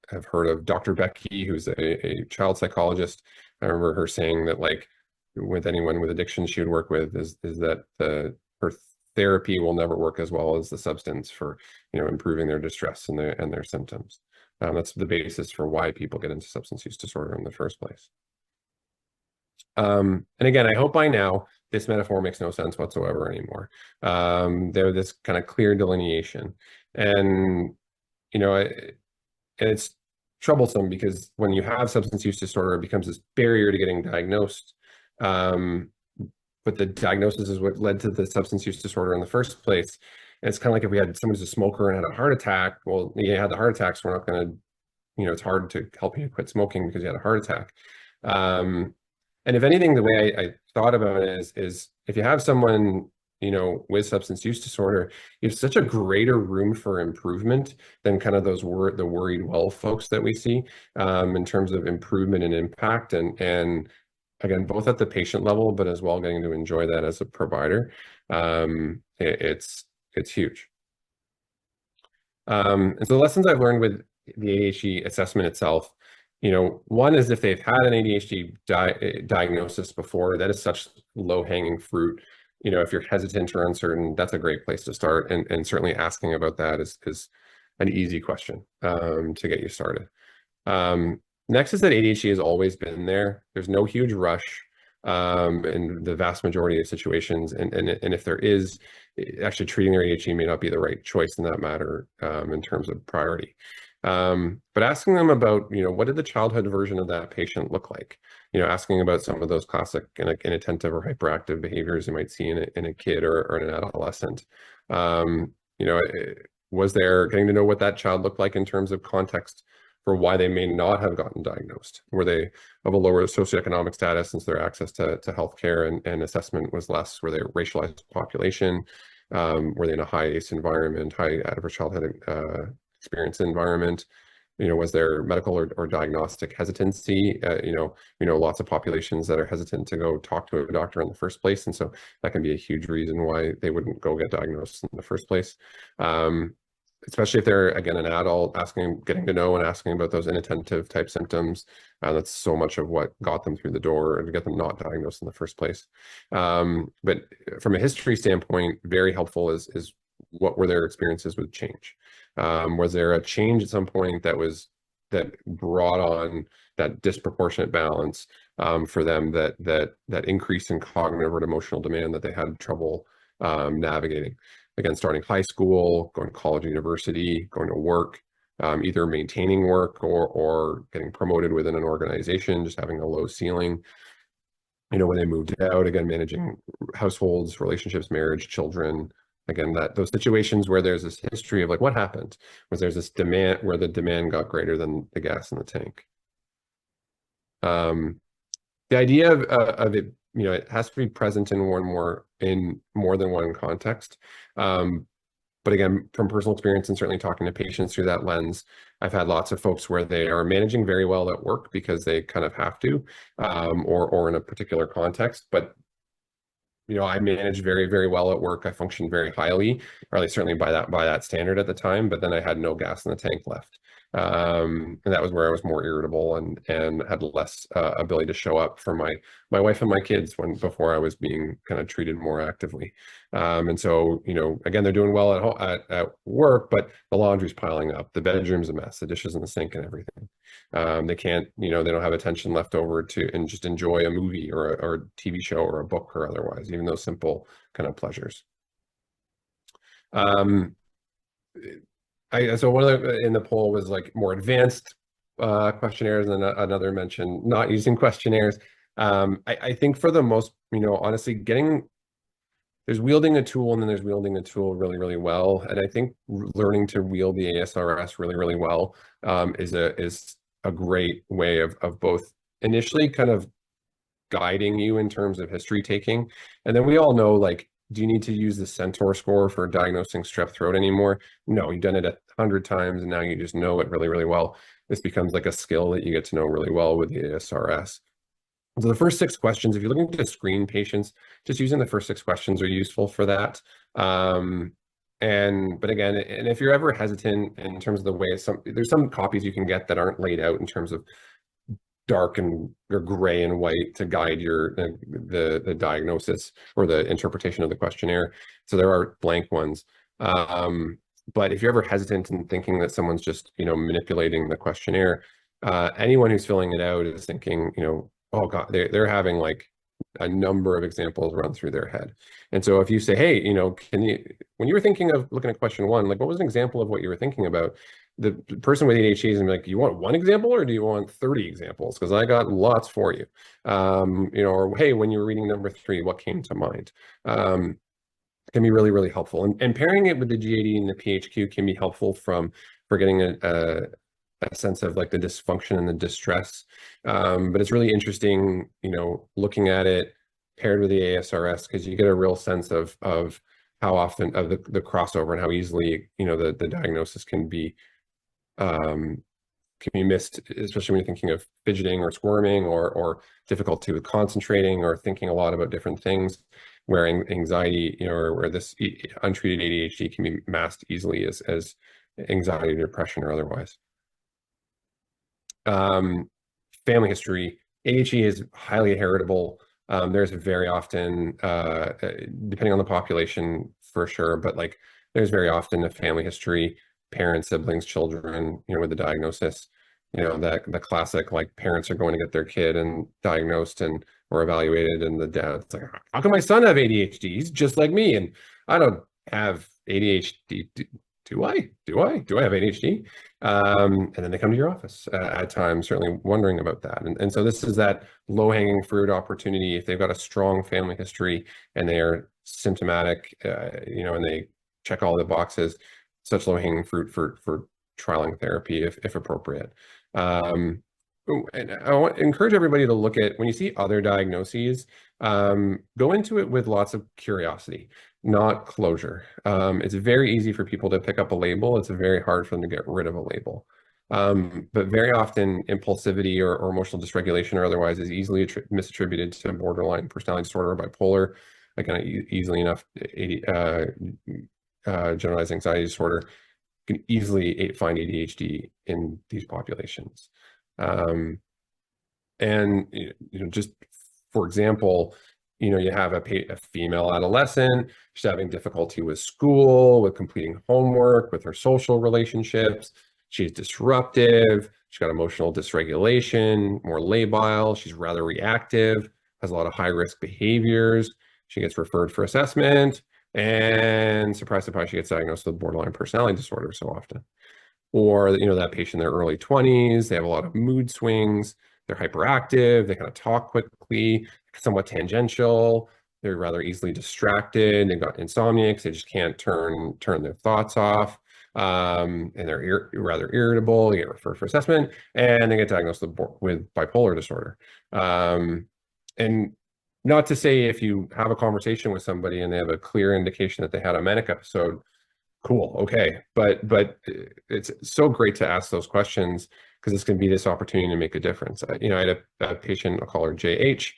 have heard of Dr. Becky, who's a child psychologist, I remember her saying that like with anyone with addiction she would work with is that her therapy will never work as well as the substance for improving their distress and their symptoms. That's the basis for why people get into substance use disorder in the first place. And again, I hope by now this metaphor makes no sense whatsoever anymore. There's this kind of clear delineation, and it's troublesome because when you have substance use disorder, it becomes this barrier to getting diagnosed. But the diagnosis is what led to the substance use disorder in the first place. And it's kind of like if we had someone who's a smoker and had a heart attack. Well, you had the heart attack, so we're not going to, it's hard to help you quit smoking because you had a heart attack. And if anything, the way I thought about it is if you have someone with substance use disorder, you have such a greater room for improvement than kind of the worried well folks that we see in terms of improvement and impact, and again, both at the patient level, but as well getting to enjoy that as a provider. It's huge. And so the lessons I've learned with the ADHD assessment itself, one is if they've had an ADHD diagnosis before, that is such low-hanging fruit. If you're hesitant or uncertain, that's a great place to start. And certainly asking about that is an easy question to get you started. Next is that ADHD has always been there. There's no huge rush in the vast majority of situations. And if there is, actually treating their ADHD may not be the right choice in that matter in terms of priority. But asking them about, what did the childhood version of that patient look like? Asking about some of those classic inattentive or hyperactive behaviors you might see in a kid or an adolescent. Was there getting to know what that child looked like in terms of context for why they may not have gotten diagnosed? Were they of a lower socioeconomic status since their access to healthcare and assessment was less? Were they a racialized population? Were they in a high ACE environment, high adverse childhood experience environment? Was there medical or diagnostic hesitancy? Lots of populations that are hesitant to go talk to a doctor in the first place. And so that can be a huge reason why they wouldn't go get diagnosed in the first place. Especially if they're, again, an adult, getting to know and asking about those inattentive type symptoms. That's so much of what got them through the door and get them not diagnosed in the first place. But from a history standpoint, very helpful is what were their experiences with change? Was there a change at some point that brought on that disproportionate balance for them, that increase in cognitive or emotional demand that they had trouble navigating? Again, starting high school, going to college, university, going to work, either maintaining work or getting promoted within an organization, just having a low ceiling. When they moved out, again, managing households, relationships, marriage, children. Again, those situations where there's this history of like what happened was there's this demand where the demand got greater than the gas in the tank. The idea of it, it has to be present in more than one context. But again, from personal experience and certainly talking to patients through that lens, I've had lots of folks where they are managing very well at work because they kind of have to, or in a particular context. But I managed very, very well at work. I functioned very highly, or at least certainly by that standard at the time. But then I had no gas in the tank left, and that was where I was more irritable and had less ability to show up for my wife and my kids before I was being kind of treated more actively. And so again, they're doing well at work, but the laundry's piling up, the bedroom's a mess, the dishes in the sink and everything. They can't, they don't have attention left over to just enjoy a movie or a TV show or a book or otherwise, even those simple kind of pleasures. So one of in the poll was like more advanced questionnaires, and another mentioned not using questionnaires. I think for the most, honestly, there's wielding a tool and then there's wielding a tool really, really well. And I think learning to wield the ASRS really, really well is a great way of both initially kind of guiding you in terms of history taking. And then we all know, like, do you need to use the Centaur score for diagnosing strep throat anymore? No, you've done it 100 times and now you just know it really, really well. This becomes like a skill that you get to know really well with the ASRS. So the first 6 questions, if you're looking to screen patients, just using the first 6 questions are useful for that. But again, and if you're ever hesitant in terms of the way there's some copies you can get that aren't laid out in terms of dark or gray and white to guide the diagnosis or the interpretation of the questionnaire. So there are blank ones. But if you're ever hesitant in thinking that someone's just, manipulating the questionnaire, anyone who's filling it out is thinking, oh God, they're having like a number of examples run through their head. And so if you say, hey, when you were thinking of looking at question 1, like what was an example of what you were thinking about? The person with ADHD is like, you want 1 example or do you want 30 examples? Because I got lots for you. Or hey, when you were reading number 3, what came to mind? Can be really, really helpful. And pairing it with the GAD and the PHQ can be helpful for getting a sense of like the dysfunction and the distress. But it's really interesting, looking at it paired with the ASRS, because you get a real sense of how often of the crossover and how easily, the diagnosis can be missed, especially when you're thinking of fidgeting or squirming or difficulty with concentrating or thinking a lot about different things, where anxiety, or where this untreated ADHD can be masked easily as anxiety, depression, or otherwise. Family history. ADHD is highly heritable. There's very often, depending on the population for sure, but like there's very often a family history, parents, siblings, children, with the diagnosis, that the classic, like parents are going to get their kid and diagnosed or evaluated, and the dad's like, how can my son have ADHD? He's just like me, and I don't have ADHD. Do I have ADHD? And then they come to your office at times, certainly wondering about that. And so this is that low-hanging fruit opportunity. If they've got a strong family history and they are symptomatic, and they check all the boxes, such low-hanging fruit for trialing therapy if appropriate. And I want to encourage everybody to look at, when you see other diagnoses, go into it with lots of curiosity, not closure. It's very easy for people to pick up a label. It's very hard for them to get rid of a label. But very often impulsivity or emotional dysregulation or otherwise is easily misattributed to borderline personality disorder or bipolar. Again, easily enough, generalized anxiety disorder. You can easily find ADHD in these populations. And just for example, you have a female adolescent. She's having difficulty with school, with completing homework, with her social relationships. She's disruptive. She's got emotional dysregulation, more labile. She's rather reactive, has a lot of high-risk behaviors. She gets referred for assessment, and surprise, surprise, she gets diagnosed with borderline personality disorder so often. Or, that patient in their early 20s, they have a lot of mood swings, they're hyperactive, they kind of talk quickly, somewhat tangential, they're rather easily distracted, they've got insomnia because they just can't turn their thoughts off, and they're rather irritable, they get referred for assessment, and they get diagnosed with bipolar disorder. And not to say if you have a conversation with somebody and they have a clear indication that they had a manic episode, cool, okay. But it's so great to ask those questions because this can be this opportunity to make a difference. I had a patient, I'll call her JH,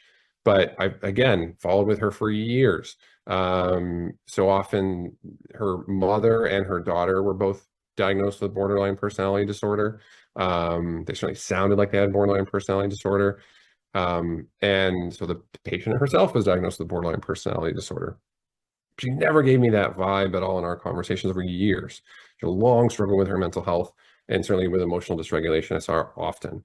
but I, again, followed with her for years. So often her mother and her daughter were both diagnosed with borderline personality disorder. They certainly sounded like they had borderline personality disorder. And so the patient herself was diagnosed with borderline personality disorder. She never gave me that vibe at all in our conversations over years. She had a long struggle with her mental health and certainly with emotional dysregulation. I saw her often.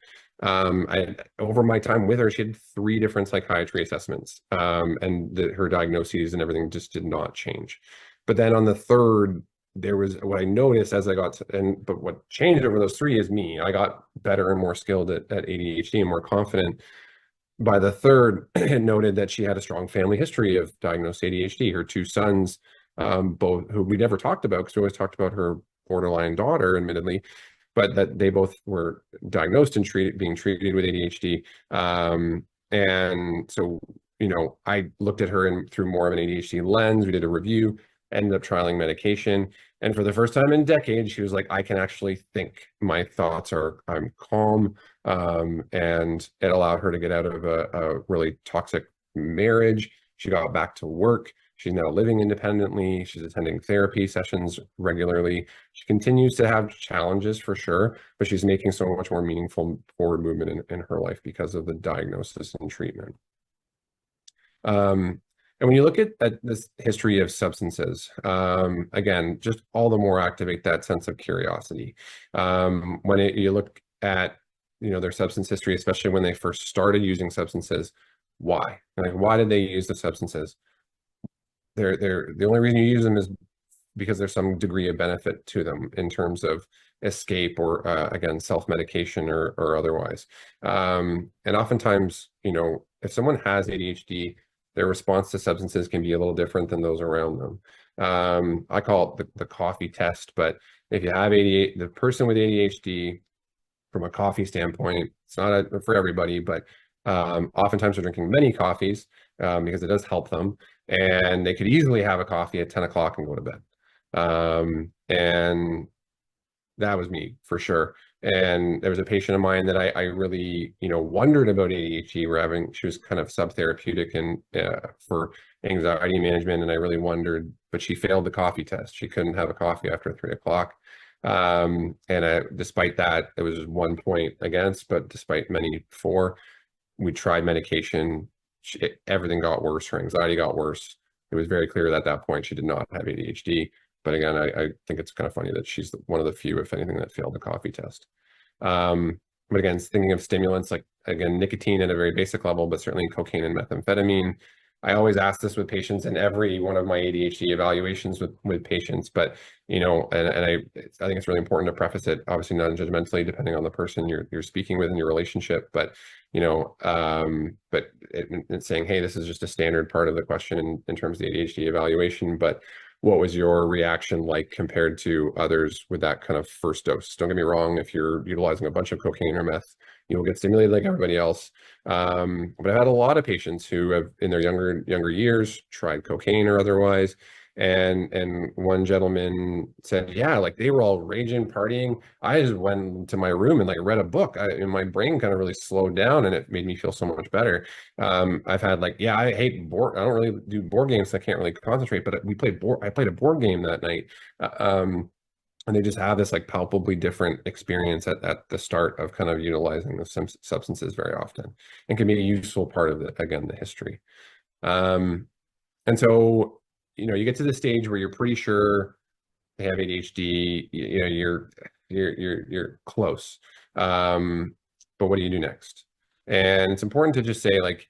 Over my time with her, she had 3 different psychiatry assessments, and her diagnoses and everything just did not change. But then on the third, there was what I noticed as I got but what changed over those 3 is me. I got better and more skilled at ADHD and more confident. By the third, it noted that she had a strong family history of diagnosed ADHD. Her 2 sons, both who we never talked about because we always talked about her borderline daughter, admittedly, but that they both were diagnosed and being treated with ADHD. And so, I looked at her through more of an ADHD lens. We did a review, ended up trialing medication. And for the first time in decades, she was like, I can actually think. I'm calm. And it allowed her to get out of a really toxic marriage. She got back to work. She's now living independently. She's attending therapy sessions regularly. She continues to have challenges for sure, but she's making so much more meaningful forward movement in her life because of the diagnosis and treatment. And when you look at this history of substances, again, just all the more activate that sense of curiosity. When you look at, their substance history, especially when they first started using substances, why? Like, why did they use the substances? The only reason you use them is because there's some degree of benefit to them in terms of escape or, again, self-medication or otherwise. And oftentimes, if someone has ADHD, their response to substances can be a little different than those around them. I call it the coffee test, but if you have ADHD, the person with ADHD, from a coffee standpoint, it's not for everybody, but oftentimes they're drinking many coffees because it does help them, and they could easily have a coffee at 10 o'clock and go to bed. And that was me for sure. And there was a patient of mine that I really, wondered about ADHD. She was kind of subtherapeutic and for anxiety management, and I really wondered, but she failed the coffee test. She couldn't have a coffee after 3 o'clock. And despite that, there was 1 point against, but despite many 4, we tried medication. Everything got worse. Her anxiety got worse. It was very clear that at that point she did not have ADHD. But again, I think it's kind of funny that she's one of the few, if anything, that failed the coffee test. But again, thinking of stimulants, like, again, nicotine at a very basic level, but certainly cocaine and methamphetamine. I always ask this with patients in every one of my ADHD evaluations with patients, but, and I think it's really important to preface it, obviously non-judgmentally, depending on the person you're speaking with in your relationship, but, it's saying, hey, this is just a standard part of the question in terms of the ADHD evaluation, but what was your reaction like compared to others with that kind of first dose? Don't get me wrong, if you're utilizing a bunch of cocaine or meth, you will get stimulated like everybody else. But I've had a lot of patients who have, in their younger years, tried cocaine or otherwise. And one gentleman said, yeah, like they were all raging, partying. I just went to my room and like read a book, and my brain kind of really slowed down, and it made me feel so much better. I've had like, yeah, I hate board. I don't really do board games, so I can't really concentrate. But I played a board game that night, and they just have this like palpably different experience at the start of kind of utilizing the substances very often, and can be a useful part of the history. And so, you get to the stage where you're pretty sure they have ADHD, you're close. But what do you do next? And it's important to just say, like,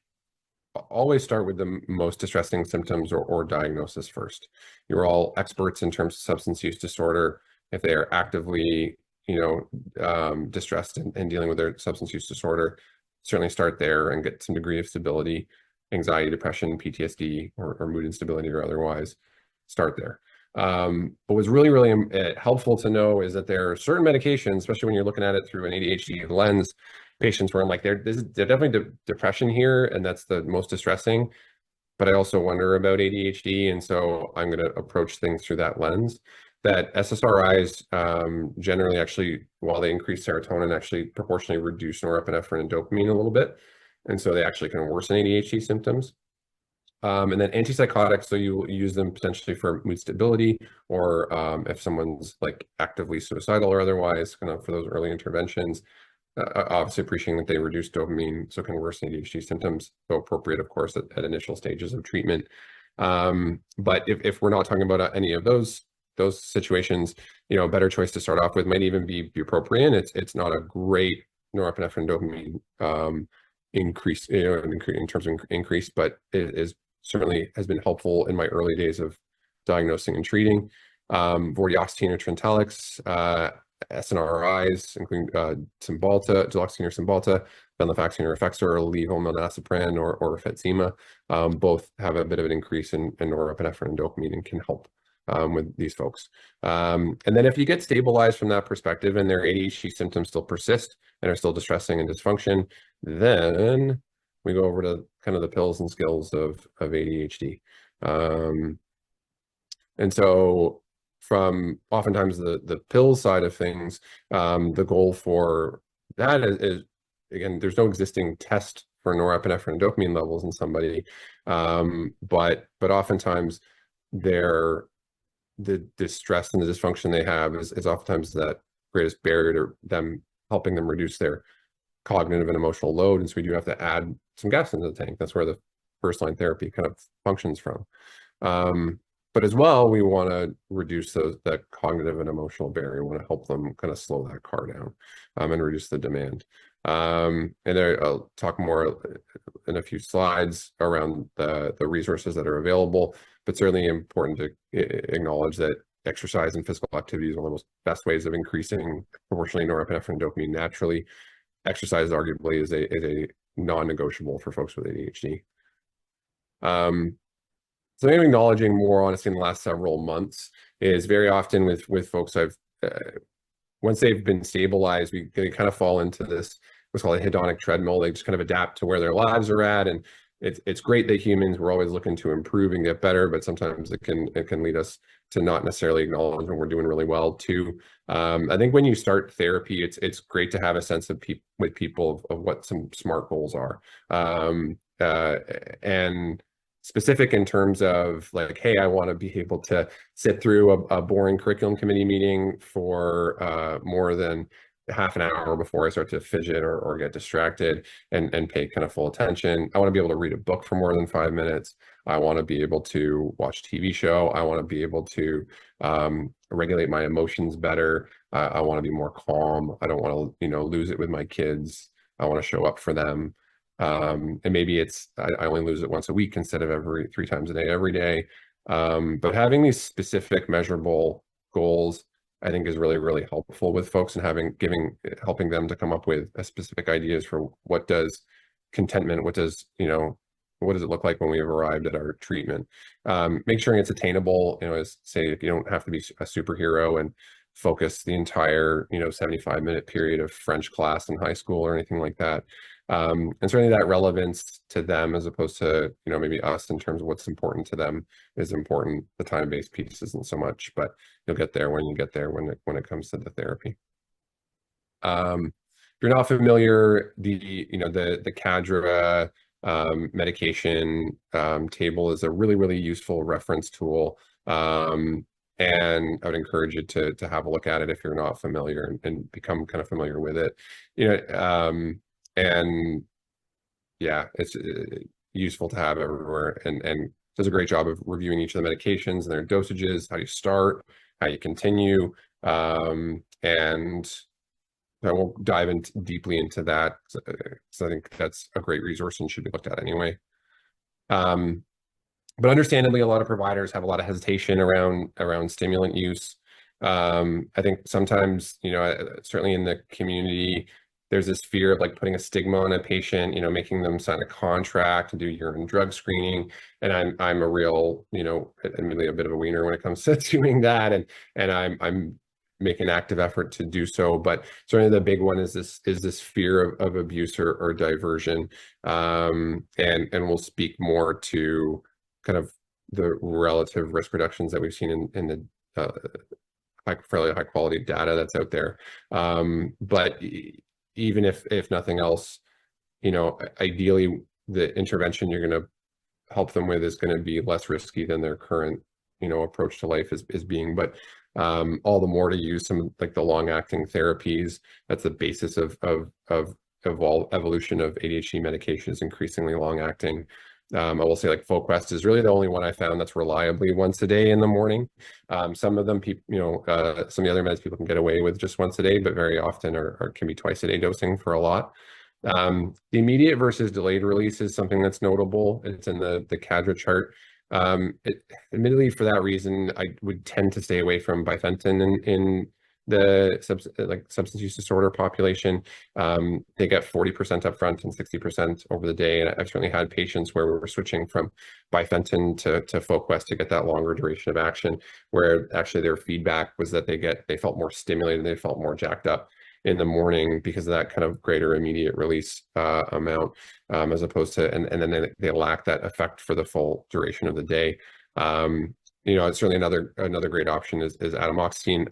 always start with the most distressing symptoms or diagnosis first. You're all experts in terms of substance use disorder. If they are actively, distressed and dealing with their substance use disorder, certainly start there and get some degree of stability, anxiety, depression, PTSD, or mood instability or otherwise, start there. But what's really, really helpful to know is that there are certain medications, especially when you're looking at it through an ADHD lens, patients where I'm like, there's definitely depression here, and that's the most distressing. But I also wonder about ADHD, and so I'm going to approach things through that lens. That SSRIs generally actually, while they increase serotonin, actually proportionally reduce norepinephrine and dopamine a little bit, and so they actually can worsen ADHD symptoms. And then antipsychotics, so you use them potentially for mood stability, or if someone's like actively suicidal or otherwise, kind of for those early interventions. Obviously appreciating that they reduce dopamine, so can worsen ADHD symptoms, so appropriate, of course, at initial stages of treatment. But if we're not talking about any of those situations, a better choice to start off with might even be bupropion. It's not a great norepinephrine dopamine increase, in terms of increase, but it is certainly has been helpful in my early days of diagnosing and treating. Vortioxetine or Trintellix, SNRIs, including Cymbalta, duloxetine or Cymbalta, venlafaxine or Effexor, or levomilnacipran or Rifetzima, both have a bit of an increase in norepinephrine and dopamine and can help with these folks. And then if you get stabilized from that perspective and their ADHD symptoms still persist and are still distressing and dysfunction, then we go over to kind of the pills and skills of ADHD. And so from oftentimes the pill side of things, the goal for that is, again, there's no existing test for norepinephrine and dopamine levels in somebody, but oftentimes the distress and the dysfunction they have is oftentimes that greatest barrier to them helping them reduce their cognitive and emotional load. And so we do have to add some gas into the tank. That's where the first line therapy kind of functions from. But as well, we want to reduce that cognitive and emotional barrier. We want to help them kind of slow that car down and reduce the demand. And I'll talk more in a few slides around the resources that are available, but certainly important to acknowledge that exercise and physical activity is one of the most best ways of increasing proportionally norepinephrine and dopamine naturally. Exercise arguably is a non-negotiable for folks with ADHD. So maybe acknowledging more honestly in the last several months is very often with folks once they've been stabilized, they kind of fall into this what's called a hedonic treadmill. They just kind of adapt to where their lives are at, and it's great that humans, we're always looking to improve and get better, but sometimes it can lead us to not necessarily acknowledge when we're doing really well too. I think when you start therapy, it's great to have a sense of with people of what some SMART goals are, and specific in terms of like, hey, I want to be able to sit through a boring curriculum committee meeting for more than half an hour before I start to fidget or get distracted and pay kind of full attention. I want to be able to read a book for more than 5 minutes. I want to be able to watch a TV show. I want to be able to regulate my emotions better. I want to be more calm. I don't want to, lose it with my kids. I want to show up for them. And maybe I only lose it once a week instead of 3 times a day, every day. But having these specific measurable goals, I think, is really, really helpful with folks, and helping them to come up with specific ideas for what does contentment, what does it look like when we have arrived at our treatment. Make sure it's attainable, as say, if you don't have to be a superhero and focus the entire, 75-minute period of French class in high school or anything like that. And certainly that relevance to them as opposed to, maybe us in terms of what's important to them is important. The time-based piece isn't so much, but you'll get there when you get there when it comes to the therapy. If you're not familiar, the Cadra medication table is a really, really useful reference tool. And I would encourage you to have a look at it if you're not familiar and become kind of familiar with it. And yeah, useful to have everywhere, and does a great job of reviewing each of the medications and their dosages, how you start, how you continue, and I won't dive deeply into that, so I think that's a great resource and should be looked at anyway. But understandably, a lot of providers have a lot of hesitation around stimulant use. I think sometimes, certainly in the community, there's this fear of like putting a stigma on a patient, making them sign a contract and do urine drug screening. And I'm a real, admittedly a bit of a wiener when it comes to doing that, and I'm making an active effort to do so. But certainly the big one is this fear of abuse or diversion, and we'll speak more to kind of the relative risk reductions that we've seen in the fairly high quality data that's out there. But even if nothing else, ideally the intervention you're going to help them with is going to be less risky than their current, approach to life is being. But all the more to use some like the long-acting therapies. That's the basis of evolution of ADHD medication is increasingly long-acting. I will say like Foquest is really the only one I found that's reliably once a day in the morning. Some of them, some of the other meds people can get away with just once a day, but very often can be twice a day dosing for a lot. The immediate versus delayed release is something that's notable. It's in the CADRA chart. Admittedly, for that reason, I would tend to stay away from bifenthrin in the substance use disorder population. They get 40% upfront and 60% over the day. And I've certainly had patients where we were switching from bifenthrin to Foquest to get that longer duration of action, where actually their feedback was that they felt more stimulated, they felt more jacked up in the morning because of that kind of greater immediate release amount, as opposed to, and then they lack that effect for the full duration of the day. It's certainly another great option is atomoxetine.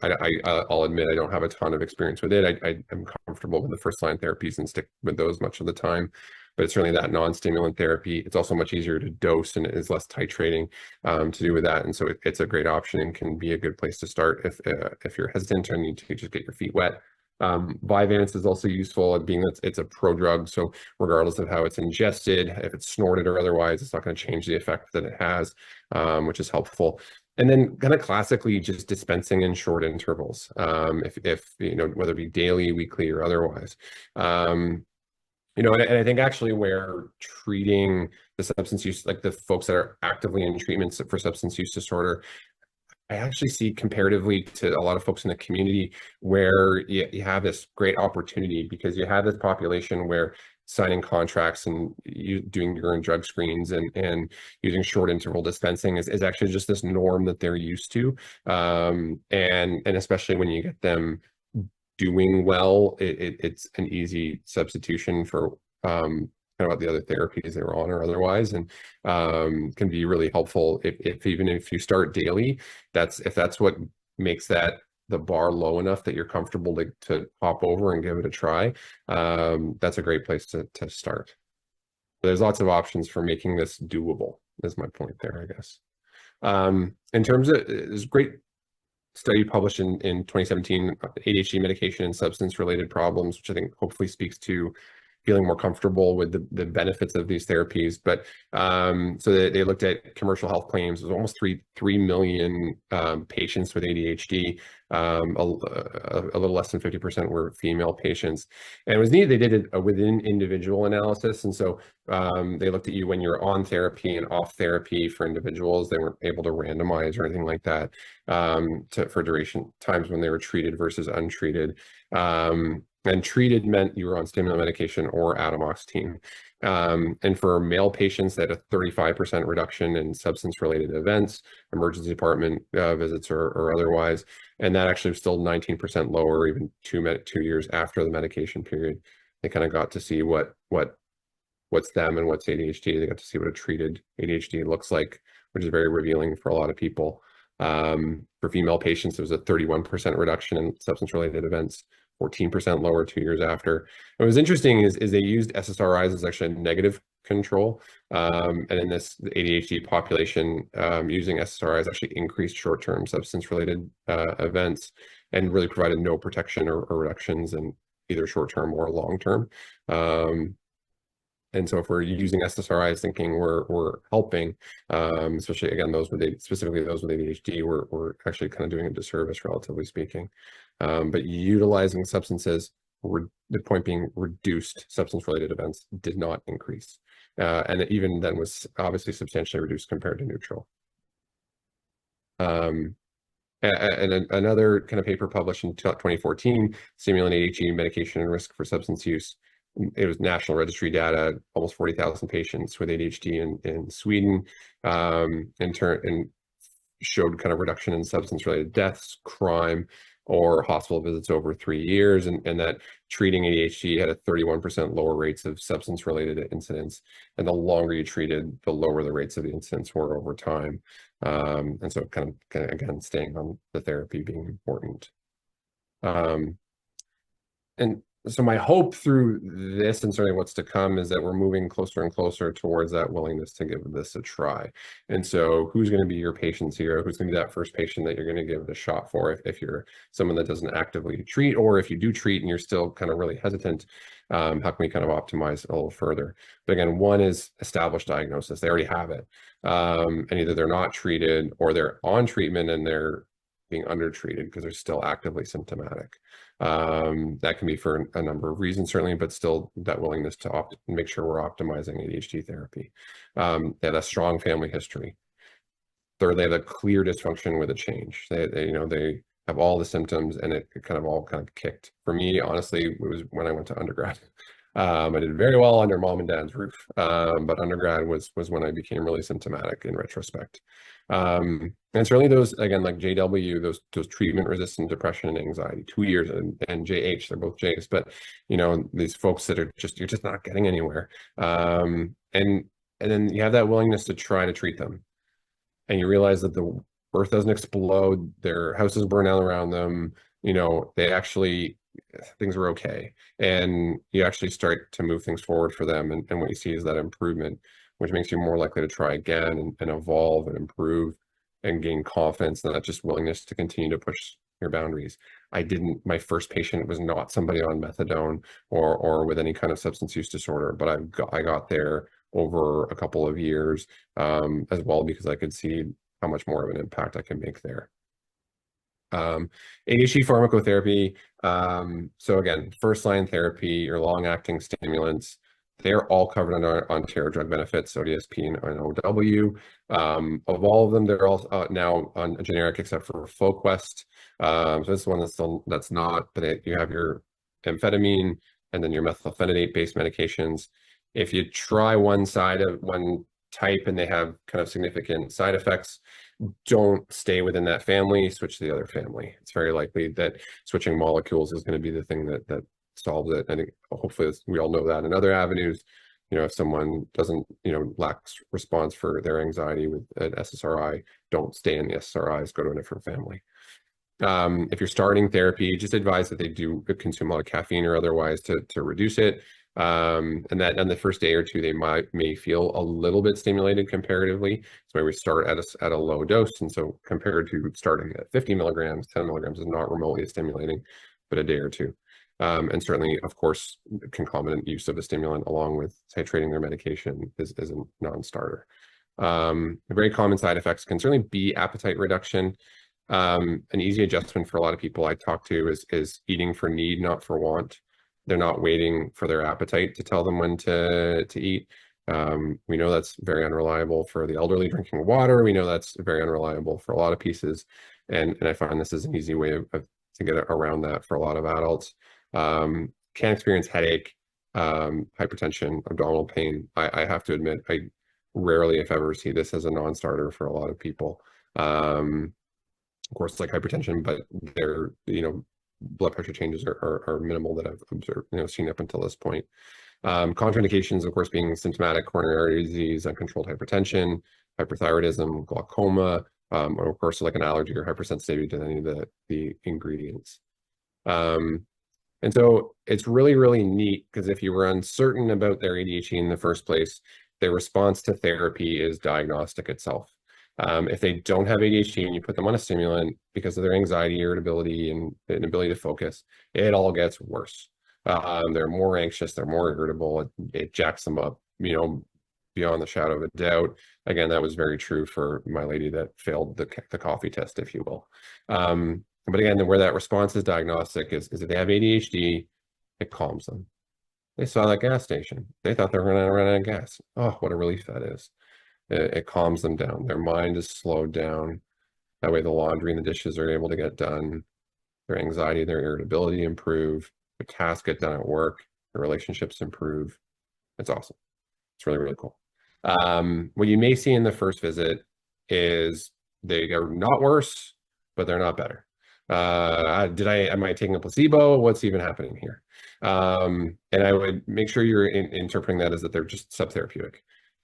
I'll admit I don't have a ton of experience with it. I'm comfortable with the first line therapies and stick with those much of the time. But it's certainly that non-stimulant therapy. It's also much easier to dose and it is less titrating to do with that. And so it's a great option and can be a good place to start if you're hesitant or need to just get your feet wet. Vyvanse is also useful at being that it's a prodrug, so regardless of how it's ingested, if it's snorted or otherwise, it's not going to change the effect that it has, which is helpful. And then kind of classically just dispensing in short intervals, if whether it be daily, weekly, or otherwise. And I think actually where treating the substance use, like the folks that are actively in treatments for substance use disorder, I actually see comparatively to a lot of folks in the community where you have this great opportunity because you have this population where signing contracts and doing urine drug screens and using short interval dispensing is actually just this norm that they're used to. And especially when you get them doing well, it's an easy substitution for about the other therapies they were on or otherwise, and can be really helpful if even if you start daily, if that's what makes the bar low enough that you're comfortable to hop over and give it a try. That's a great place to start. But there's lots of options for making this doable, is my point there, I guess. In terms of, there's a great study published in 2017, ADHD medication and substance related problems, which I think hopefully speaks to feeling more comfortable with the benefits of these therapies. But so they looked at commercial health claims. It was almost 3 million patients with ADHD. A little less than 50% were female patients. And it was neat, they did a within individual analysis. And so they looked at you when you're on therapy and off therapy for individuals. They weren't able to randomize or anything like that for duration times when they were treated versus untreated. And treated meant you were on stimulant medication or atomoxetine. And for male patients, they had a 35% reduction in substance-related events, emergency department visits or otherwise. And that actually was still 19% lower, even 2 years after the medication period. They kind of got to see what's them and what's ADHD. They got to see what a treated ADHD looks like, which is very revealing for a lot of people. For female patients, there was a 31% reduction in substance-related events, 14% lower 2 years after. And what was interesting is they used SSRIs as actually a negative control. And in this ADHD population, using SSRIs actually increased short-term substance-related events and really provided no protection or reductions in either short-term or long-term. And so if we're using SSRIs thinking we're helping, especially again, specifically those with ADHD, we're actually kind of doing a disservice, relatively speaking. But utilizing substances, the point being reduced substance-related events did not increase. And it even then was obviously substantially reduced compared to neutral. And another kind of paper published in 2014, stimulant ADHD medication and risk for substance use. It was national registry data, almost 40,000 patients with ADHD in Sweden, and showed kind of reduction in substance-related deaths, crime, or hospital visits over 3 years, and that treating ADHD had a 31% lower rates of substance-related incidents, and the longer you treated, the lower the rates of the incidents were over time. And so kind of again, staying on the therapy being important. And so my hope through this and certainly what's to come is that we're moving closer and closer towards that willingness to give this a try. And so who's going to be your patients here? Who's going to be that first patient that you're going to give it a shot for if you're someone that doesn't actively treat, or if you do treat and you're still kind of really hesitant, how can we kind of optimize a little further? But again, one is established diagnosis. They already have it. And either they're not treated or they're on treatment and they're being undertreated because they're still actively symptomatic. That can be for a number of reasons, certainly, but still that willingness to make sure we're optimizing ADHD therapy. They have a strong family history. Third, they have a clear dysfunction with a change. They have all the symptoms, and it kind of kicked. For me, honestly, it was when I went to undergrad. I did very well under mom and dad's roof, but undergrad was when I became really symptomatic in retrospect. And certainly those, again, like JW, those treatment-resistant depression and anxiety, 2 years, and JH, they're both J's, but these folks that you're just not getting anywhere. And then you have that willingness to try to treat them, and you realize that the earth doesn't explode, their houses burn down around them, things are okay, and you actually start to move things forward for them, and what you see is that improvement, which makes you more likely to try again and evolve and improve and gain confidence, and not just willingness to continue to push your boundaries. My first patient was not somebody on methadone or with any kind of substance use disorder, but I got there over a couple of years, as well, because I could see how much more of an impact I can make there. ADHD pharmacotherapy. So again, first line therapy, your long-acting stimulants, they're all covered under Ontario drug benefits, ODSP and OW. Of all of them, they're all now on a generic except for FloQuest. So this is one that's not, but you have your amphetamine and then your methylphenidate-based medications. If you try one type and they have kind of significant side effects, don't stay within that family, switch to the other family. It's very likely that switching molecules is going to be the thing that solves it. I think hopefully we all know that in other avenues. If someone doesn't, lacks response for their anxiety with an SSRI, don't stay in the SSRIs, go to a different family. If you're starting therapy, just advise that they do consume a lot of caffeine or otherwise to reduce it. And that on the first day or two, they may feel a little bit stimulated comparatively. So we start at a low dose. And so compared to starting at 50 milligrams, 10 milligrams is not remotely as stimulating, but a day or two. And certainly, of course, concomitant use of a stimulant along with titrating their medication is a non-starter. Very common side effects can certainly be appetite reduction. An easy adjustment for a lot of people I talk to is eating for need, not for want. They're not waiting for their appetite to tell them when to eat. We know that's very unreliable for the elderly drinking water. We know that's very unreliable for a lot of pieces. And I find this is an easy way to get around that for a lot of adults. Can experience headache, hypertension, abdominal pain. I have to admit, I rarely, if ever, see this as a non-starter for a lot of people. Of course, like hypertension, but their blood pressure changes are minimal that I've observed, seen up until this point. Contraindications, of course, being symptomatic coronary artery disease, uncontrolled hypertension, hyperthyroidism, glaucoma, or of course, like an allergy or hypersensitivity to any of the ingredients. And so it's really, really neat because if you were uncertain about their ADHD in the first place, their response to therapy is diagnostic itself. If they don't have ADHD and you put them on a stimulant because of their anxiety, irritability, and inability to focus, it all gets worse. They're more anxious, they're more irritable. It jacks them up, beyond the shadow of a doubt. Again, that was very true for my lady that failed the coffee test, if you will. But again, where that response is diagnostic is if they have ADHD, it calms them. They saw that gas station. They thought they were going to run out of gas. Oh, what a relief that is. It calms them down. Their mind is slowed down. That way the laundry and the dishes are able to get done. Their anxiety, their irritability improve. Their tasks get done at work. Their relationships improve. It's awesome. It's really, really cool. What you may see in the first visit is they are not worse, but they're not better. Am I taking a placebo? What's even happening here? And I would make sure you're interpreting that as that they're just subtherapeutic.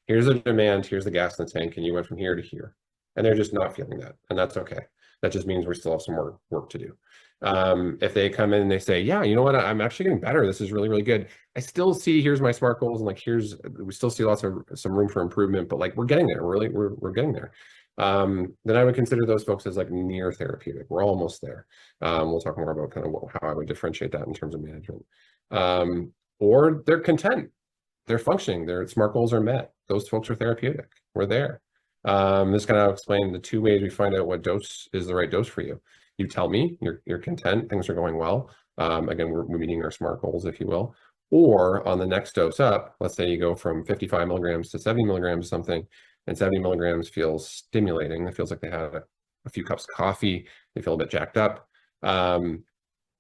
Here's a demand, here's the gas in the tank, and you went from here to here. And they're just not feeling that. And that's okay. That just means we still have some more work to do. If they come in and they say, yeah, you know what, I'm actually getting better. This is really, really good. I still see, here's my SMART goals. And like, we still see lots of some room for improvement, but like, we're getting there. We're getting there. Then I would consider those folks as like near therapeutic. We're almost there. We'll talk more about kind of how I would differentiate that in terms of management. Or they're content. They're functioning. Their SMART goals are met. Those folks are therapeutic. We're there. This kind of explain the two ways we find out what dose is the right dose for you. You tell me you're content, things are going well. Again, we're meeting our SMART goals, if you will. Or on the next dose up, let's say you go from 55 milligrams to 70 milligrams of something, and 70 milligrams feels stimulating. It feels like they had a few cups of coffee. They feel a bit jacked up. Then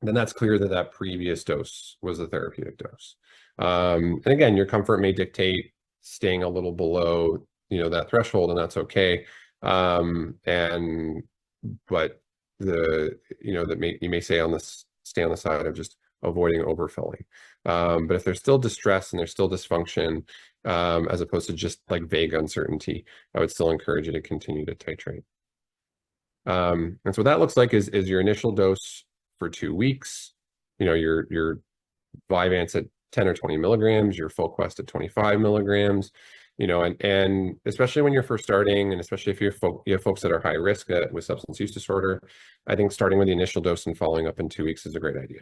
that's clear that that previous dose was a therapeutic dose. And again, your comfort may dictate staying a little below, that threshold, and that's okay. But you may say stay on the side of just avoiding overfilling. But if there's still distress and there's still dysfunction, as opposed to just like vague uncertainty, I would still encourage you to continue to titrate. And so what that looks like is your initial dose for 2 weeks, your Vyvanse at 10 or 20 milligrams, your full quest at 25 milligrams, and especially when you're first starting, and especially if you have folks that are high risk with substance use disorder, I think starting with the initial dose and following up in 2 weeks is a great idea.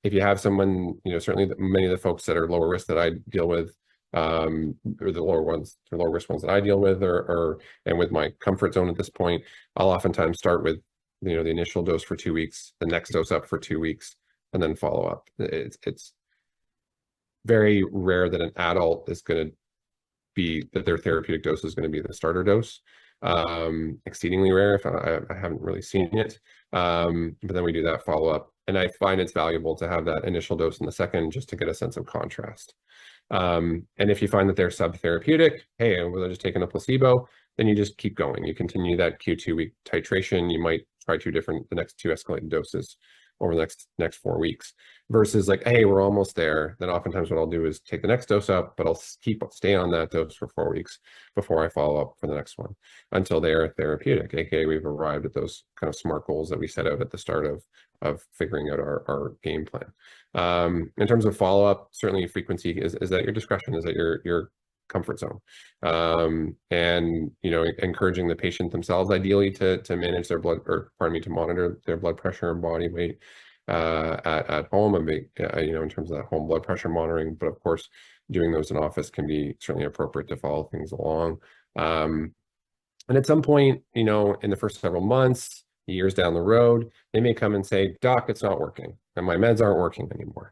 If you have someone, certainly many of the folks that are lower risk that I deal with, or the lower risk ones that I deal with, and with my comfort zone at this point, I'll oftentimes start with, the initial dose for 2 weeks, the next dose up for 2 weeks, and then follow up. It's very rare that an adult is going to be that their therapeutic dose is going to be the starter dose. Exceedingly rare if I haven't really seen it. But then we do that follow up, and I find it's valuable to have that initial dose in the second just to get a sense of contrast. And if you find that they're subtherapeutic, hey, well, they're just taking a placebo, then you just keep going. You continue that Q2 week titration. You might try the next two escalated doses over the next 4 weeks, versus like, hey, we're almost there. Then oftentimes what I'll do is take the next dose up, but I'll stay on that dose for 4 weeks before I follow up for the next one until they are therapeutic, aka we've arrived at those kind of SMART goals that we set out at the start of figuring out our game plan. In terms of follow up, certainly frequency is at your discretion, is at your comfort zone, and encouraging the patient themselves ideally to manage their to monitor their blood pressure and body weight at home, and in terms of that home blood pressure monitoring. But of course, doing those in office can be certainly appropriate to follow things along. And at some point, in the first several months, years down the road, they may come and say, "Doc, it's not working, and my meds aren't working anymore."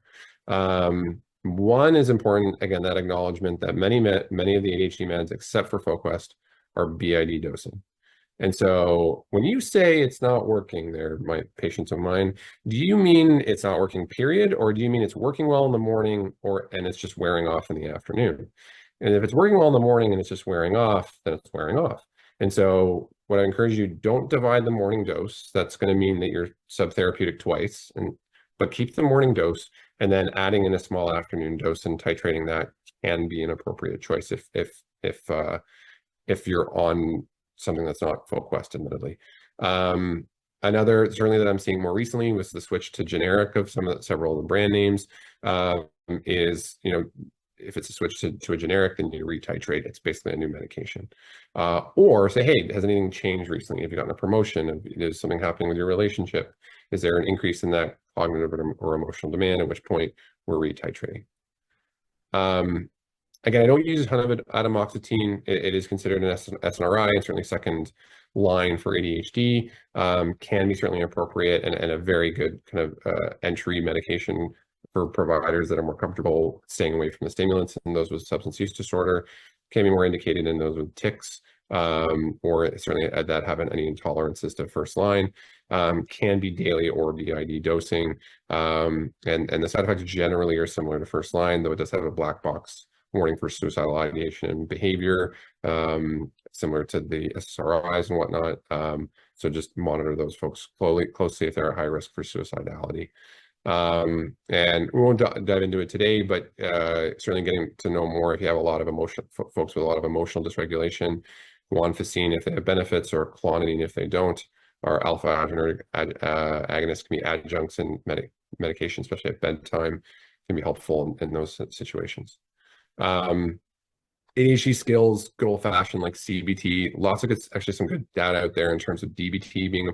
One is important, again, that acknowledgement that many of the ADHD meds, except for FoQuest, are BID dosing. And so when you say it's not working there, my patients of mine, do you mean it's not working, period? Or do you mean it's working well in the morning and it's just wearing off in the afternoon? And if it's working well in the morning and it's just wearing off, then it's wearing off. And so what I encourage you, don't divide the morning dose. That's going to mean that you're subtherapeutic twice, but keep the morning dose, and then adding in a small afternoon dose and titrating that can be an appropriate choice if you're on something that's not FoQuest, admittedly. Another certainly that I'm seeing more recently was the switch to generic of several of the brand names. Is if it's a switch to a generic, then you retitrate. It's basically a new medication. Or say, hey, has anything changed recently? Have you gotten a promotion? Is something happening with your relationship? Is there an increase in that cognitive or emotional demand, at which point we're retitrating. Again, I don't use a ton of atomoxetine. It is considered an SNRI and certainly second line for ADHD. Can be certainly appropriate and a very good kind of entry medication for providers that are more comfortable staying away from the stimulants, and those with substance use disorder can be more indicated in those with tics, or certainly that have any intolerances to first line. Can be daily or BID dosing, and the side effects generally are similar to first line, though it does have a black box warning for suicidal ideation and behavior, similar to the SSRIs and whatnot. So just monitor those folks closely if they're at high risk for suicidality. And we won't dive into it today, but certainly getting to know more if you have a lot of folks with a lot of emotional dysregulation, guanfacine if they have benefits, or clonidine if they don't, or alpha adrenergic agonists can be adjuncts in medication, especially at bedtime, can be helpful in those situations. ADHD skills, good old-fashioned like CBT, lots of good, actually some good data out there in terms of DBT being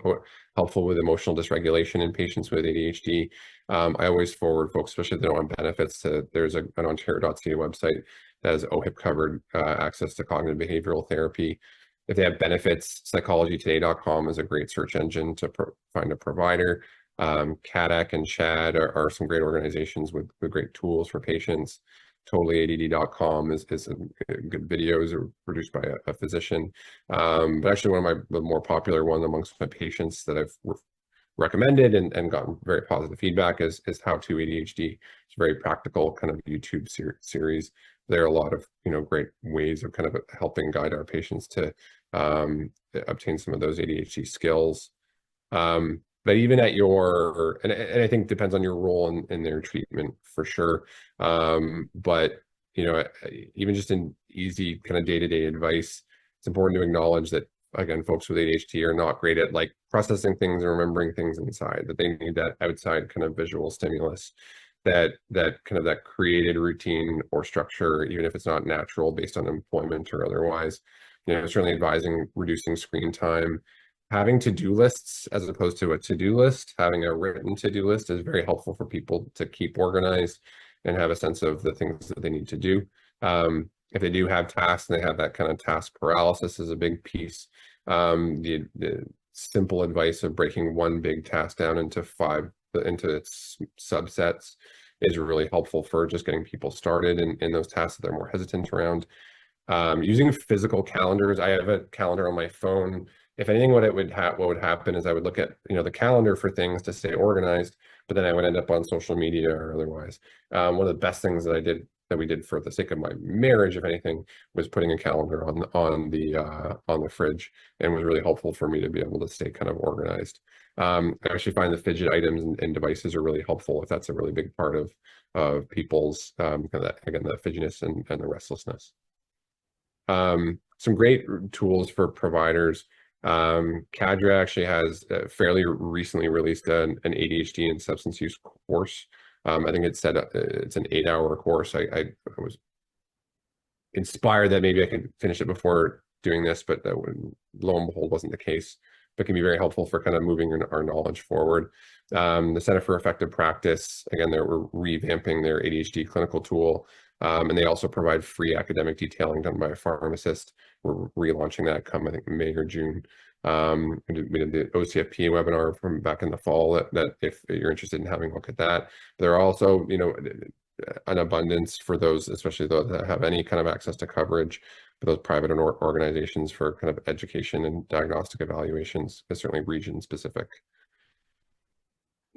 helpful with emotional dysregulation in patients with ADHD. I always forward folks, especially if they don't want benefits, there's an Ontario.ca website that has OHIP covered access to cognitive behavioral therapy. If they have benefits, psychologytoday.com is a great search engine to find a provider. CADAC and SHAD are some great organizations with great tools for patients. TotallyADD.com is good videos are produced by a physician. But actually one of the more popular ones amongst my patients that I've recommended and gotten very positive feedback is How to ADHD. It's a very practical kind of YouTube series. There are a lot of great ways of kind of helping guide our patients to obtain some of those ADHD skills. But even at your, and I think depends on your role in their treatment for sure. But, even just in easy kind of day-to-day advice, it's important to acknowledge that, again, folks with ADHD are not great at like processing things and remembering things inside, that they need that outside kind of visual stimulus, that kind of that created routine or structure, even if it's not natural based on employment or otherwise. Certainly advising reducing screen time. Having to-do lists as opposed to a to-do list, having a written to-do list is very helpful for people to keep organized and have a sense of the things that they need to do. If they do have tasks and they have that kind of task paralysis is a big piece. The simple advice of breaking one big task down into its subsets is really helpful for just getting people started in those tasks that they're more hesitant around. Using physical calendars, I have a calendar on my phone. If anything, what would happen is I would look at the calendar for things to stay organized, but then I would end up on social media or otherwise. One of the best things that we did for the sake of my marriage, if anything, was putting a calendar on the fridge, and was really helpful for me to be able to stay kind of organized. I actually find the fidget items and devices are really helpful if that's a really big part of people's kind of again, the fidgetiness and the restlessness. Some great tools for providers. Cadre actually has fairly recently released an ADHD and substance use course. I think it's an 8-hour course. I was inspired that maybe I could finish it before doing this, but that lo and behold wasn't the case, but can be very helpful for kind of moving our knowledge forward. The Center for Effective Practice, again, they're revamping their ADHD clinical tool. And they also provide free academic detailing done by a pharmacist. We're relaunching that come, I think, May or June. We did the OCFP webinar from back in the fall that if you're interested in having a look at that. There are also, an abundance for those, especially those that have any kind of access to coverage, for those private organizations for kind of education and diagnostic evaluations, is certainly region specific.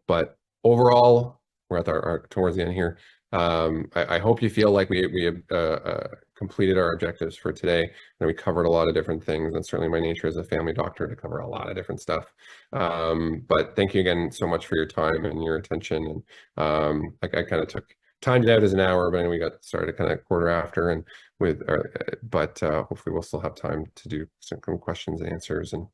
But overall, we're at our towards the end here. I hope you feel like we have completed our objectives for today, and we covered a lot of different things. And certainly my nature as a family doctor to cover a lot of different stuff. But thank you again so much for your time and your attention. And I kind of timed it out as an hour, but we got started kind of quarter after, and but hopefully we'll still have time to do some questions and answers. And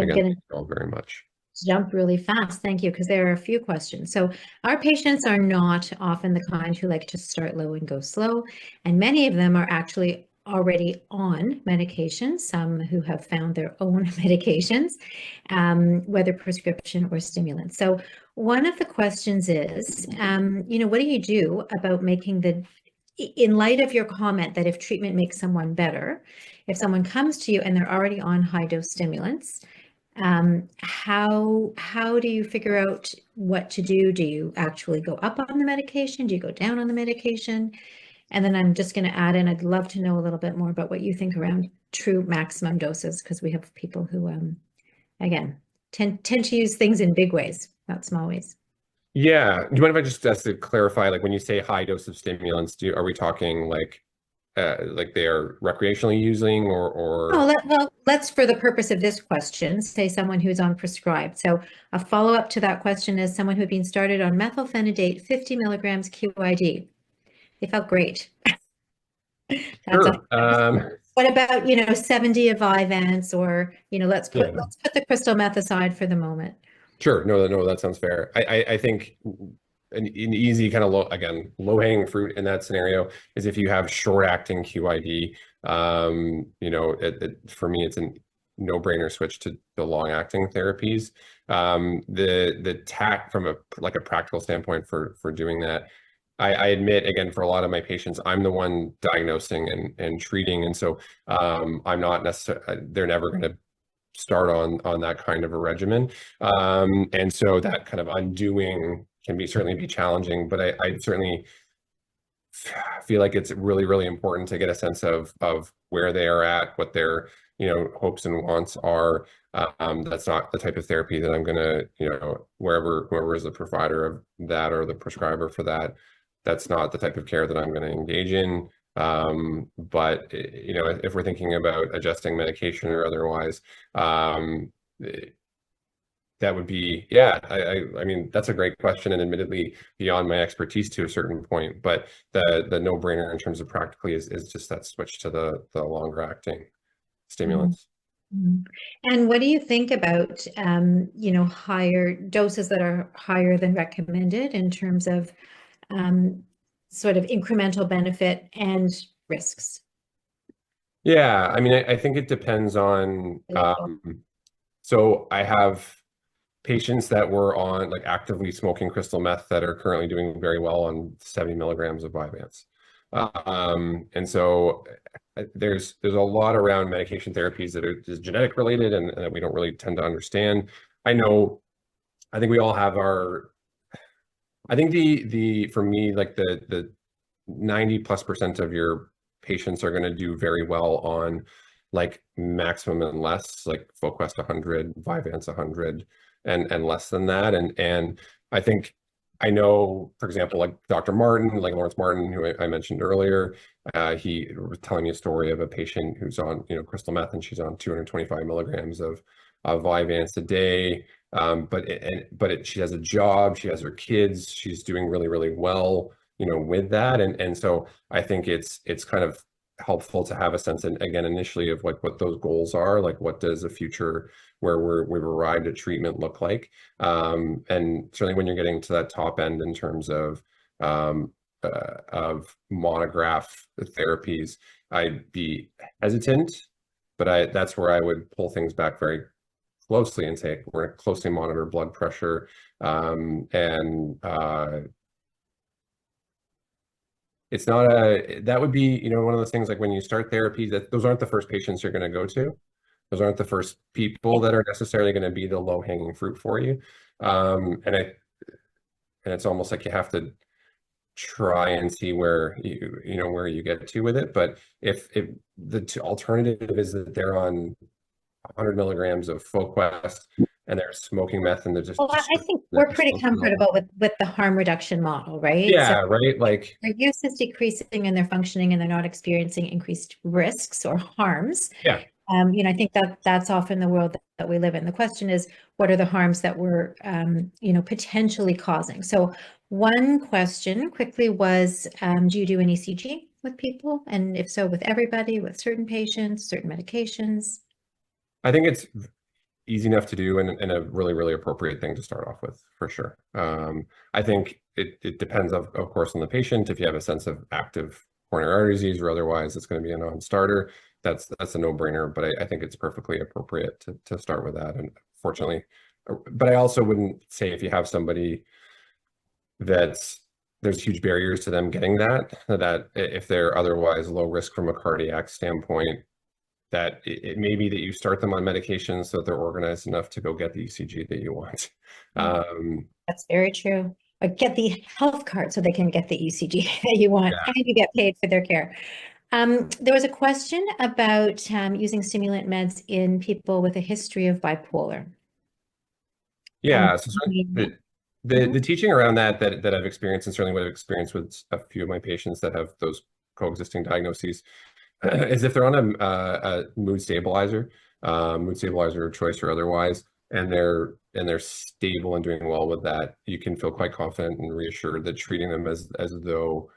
again, thank you all very much.
Jump really fast. Thank you, because there are a few questions. So our patients are not often the kind who like to start low and go slow, and many of them are actually already on medication, some who have found their own medications, whether prescription or stimulant. So one of the questions is, what do you do about in light of your comment that if treatment makes someone better, if someone comes to you and they're already on high dose stimulants, how do you figure out what to do? Do you actually go up on the medication? Do you go down on the medication? And then I'm just going to add in, I'd love to know a little bit more about what you think around true maximum doses, because we have people who, again, tend to use things in big ways, not small ways.
Yeah. Do you mind if I just to clarify, like when you say high dose of stimulants, are we talking like they are recreationally using or
Well, let's, for the purpose of this question, say someone who's on prescribed. So a follow-up to that question is someone who had been started on methylphenidate 50 milligrams QID. They felt great.
Sure.
What about, 70 of Vyvanse, or, let's put the crystal meth aside for the moment.
Sure. No, that sounds fair. I think an easy kind of low-hanging fruit in that scenario is if you have short-acting QID. For me, it's a no-brainer switch to the long-acting therapies. The tack from a practical standpoint for doing that, I admit, again, for a lot of my patients, I'm the one diagnosing and treating, and so I'm not necessarily, they're never going to start on that kind of a regimen, and so that kind of undoing can certainly be challenging. But I certainly feel like it's really, really important to get a sense of where they are at, what their hopes and wants are. That's not the type of therapy that I'm gonna, whoever is the provider of that or the prescriber for that, that's not the type of care that I'm going to engage in. But if we're thinking about adjusting medication or otherwise, that would be, I mean, that's a great question, and admittedly beyond my expertise to a certain point, but the no-brainer in terms of practically is just that switch to the longer acting stimulants.
Mm-hmm. And what do you think about, higher doses that are higher than recommended in terms of sort of incremental benefit and risks?
Yeah, I mean, I think it depends on, so I have patients that were on actively smoking crystal meth that are currently doing very well on 70 milligrams of Vyvanse. And so there's a lot around medication therapies that are just genetic related and that we don't really tend to understand. I think we all have I think for me, the 90+% of your patients are going to do very well on maximum and less, like Foquest 100, Vyvanse 100, and less than that. And I think I know, for example, like Dr. Martin, like Lawrence Martin, who I mentioned earlier, he was telling me a story of a patient who's on crystal meth, and she's on 225 milligrams of Vyvanse a day. But she has a job, she has her kids, she's doing really, really well, with that. And so I think it's kind of helpful to have a sense, and again, initially, of what those goals are, like what does a future where we've arrived at treatment look like. And certainly when you're getting to that top end in terms of monograph therapies, I'd be hesitant, but that's where I would pull things back very closely and say we're going to closely monitor blood pressure, it's not that would be, one of those things, like when you start therapy, that those aren't the first patients you're going to go to. Those aren't the first people that are necessarily going to be the low-hanging fruit for you. And it's almost like you have to try and see where where you get to with it. But if the alternative is that they're on 100 milligrams of Foquest and they're smoking meth and they're just,
well, I think we're pretty comfortable with the harm reduction model, right?
Yeah, so right. Like
their use is decreasing and they're functioning and they're not experiencing increased risks or harms.
Yeah.
I think that's often the world that we live in. The question is, what are the harms that we're, potentially causing? So one question quickly was, do you do an ECG with people? And if so, with everybody, with certain patients, certain medications?
I think it's easy enough to do and a really, really appropriate thing to start off with, for sure. I think it depends, of course, on the patient. If you have a sense of active coronary artery disease or otherwise, it's going to be a non-starter. That's a no-brainer, but I think it's perfectly appropriate to start with that. And fortunately, but I also wouldn't say if you have somebody that's there's huge barriers to them getting that if they're otherwise low risk from a cardiac standpoint, that it may be that you start them on medications so that they're organized enough to go get the ECG that you want.
That's very true. Or get the health card so they can get the ECG that you want, and you get paid for their care. There was a question about using stimulant meds in people with a history of bipolar.
Yeah, so the teaching around that I've experienced, and certainly what I've experienced with a few of my patients that have those coexisting diagnoses, is if they're on a mood stabilizer of choice or otherwise, and they're stable and doing well with that, you can feel quite confident and reassured that treating them as though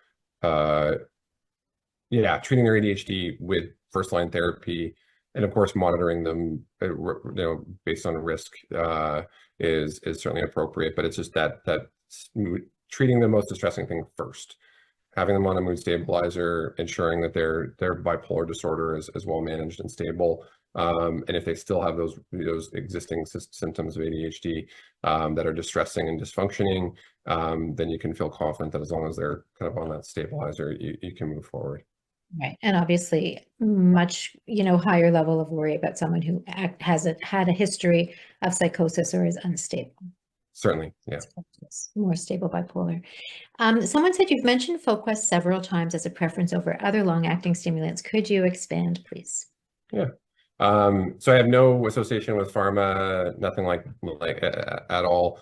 treating their ADHD with first line therapy, and of course monitoring them based on risk is certainly appropriate, but it's just that treating the most distressing thing first, having them on a mood stabilizer, ensuring that their bipolar disorder is well managed and stable. And if they still have those existing symptoms of ADHD that are distressing and dysfunctioning, then you can feel confident that as long as they're kind of on that stabilizer, you can move forward.
Right. And obviously much, higher level of worry about someone who had a history of psychosis or is unstable.
Certainly, yeah.
More stable bipolar. Someone said you've mentioned Foquest several times as a preference over other long-acting stimulants. Could you expand, please?
Yeah. So I have no association with pharma, nothing like at all.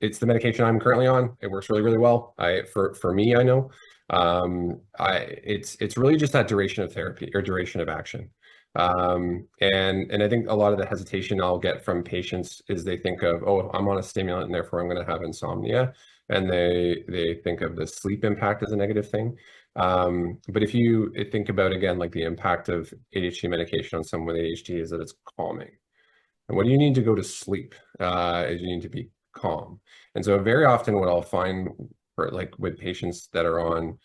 It's the medication I'm currently on. It works really, really well. For me, I know. It's really just that duration of therapy or duration of action. And I think a lot of the hesitation I'll get from patients is they think of, oh, I'm on a stimulant and therefore I'm going to have insomnia. And they think of the sleep impact as a negative thing. But if you think about, again, like the impact of ADHD medication on someone with ADHD is that it's calming. And what do you need to go to sleep? Is you need to be calm. And so very often what I'll find with patients that are on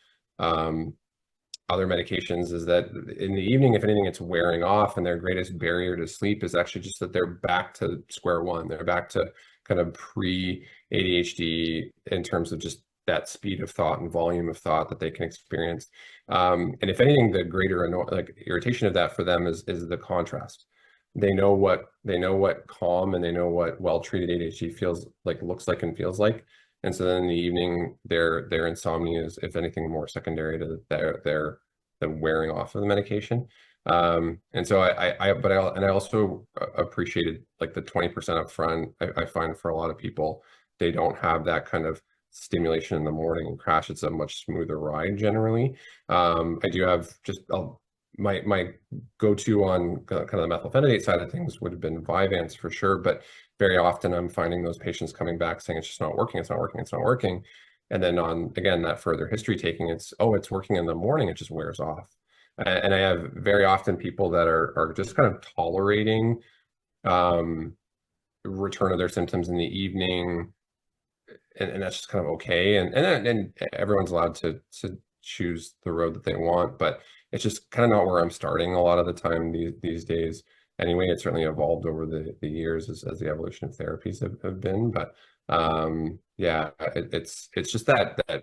other medications is that in the evening, if anything, it's wearing off, and their greatest barrier to sleep is actually just that they're back to square one. They're back to kind of pre-ADHD in terms of just that speed of thought and volume of thought that they can experience. And if anything, the greater irritation of that for them is the contrast. They know what calm and they know what well-treated ADHD looks like and feels like. And so then in the evening, their insomnia is, if anything, more secondary to their wearing off of the medication. And so I also appreciated like the 20% up front. I find for a lot of people, they don't have that kind of stimulation in the morning and crash. It's a much smoother ride generally. I do have my go-to on kind of the methylphenidate side of things would have been Vyvanse for sure, but very often I'm finding those patients coming back saying it's just not working, it's not working, it's not working. And then on, again, that further history taking, it's working in the morning, it just wears off. And I have very often people that are just kind of tolerating return of their symptoms in the evening, and that's just kind of okay. And everyone's allowed to choose the road that they want, but it's just kind of not where I'm starting a lot of the time these days. Anyway, it's certainly evolved over the years as the evolution of therapies have been, but yeah, it's just that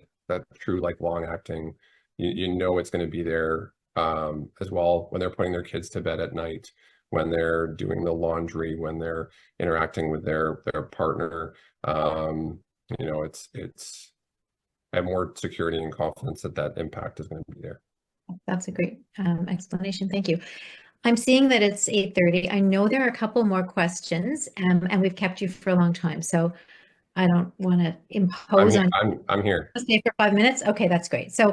true like long acting. You know it's going to be there as well when they're putting their kids to bed at night, when they're doing the laundry, when they're interacting with their partner. It's I have more security and confidence that impact is going to be there.
That's a great explanation. Thank you. I'm seeing that it's 8:30. I know there are a couple more questions, and we've kept you for a long time, so I don't want to impose on you.
I'm here.
Stay for 5 minutes? Okay, that's great. So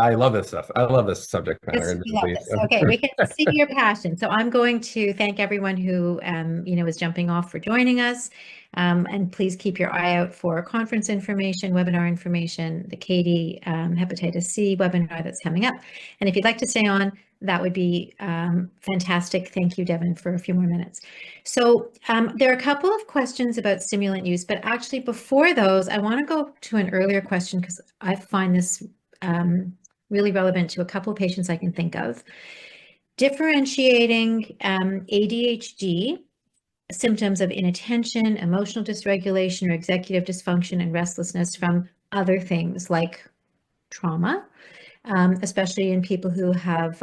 I love this stuff. I love this subject matter.
Okay, we can see your passion. So I'm going to thank everyone who is jumping off for joining us. And please keep your eye out for conference information, webinar information, the Katie hepatitis C webinar that's coming up. And if you'd like to stay on, that would be fantastic. Thank you, Devon, for a few more minutes. So there are a couple of questions about stimulant use, but actually before those, I want to go to an earlier question because I find this really relevant to a couple of patients I can think of. Differentiating ADHD symptoms of inattention, emotional dysregulation, or executive dysfunction and restlessness from other things like trauma, especially in people who have,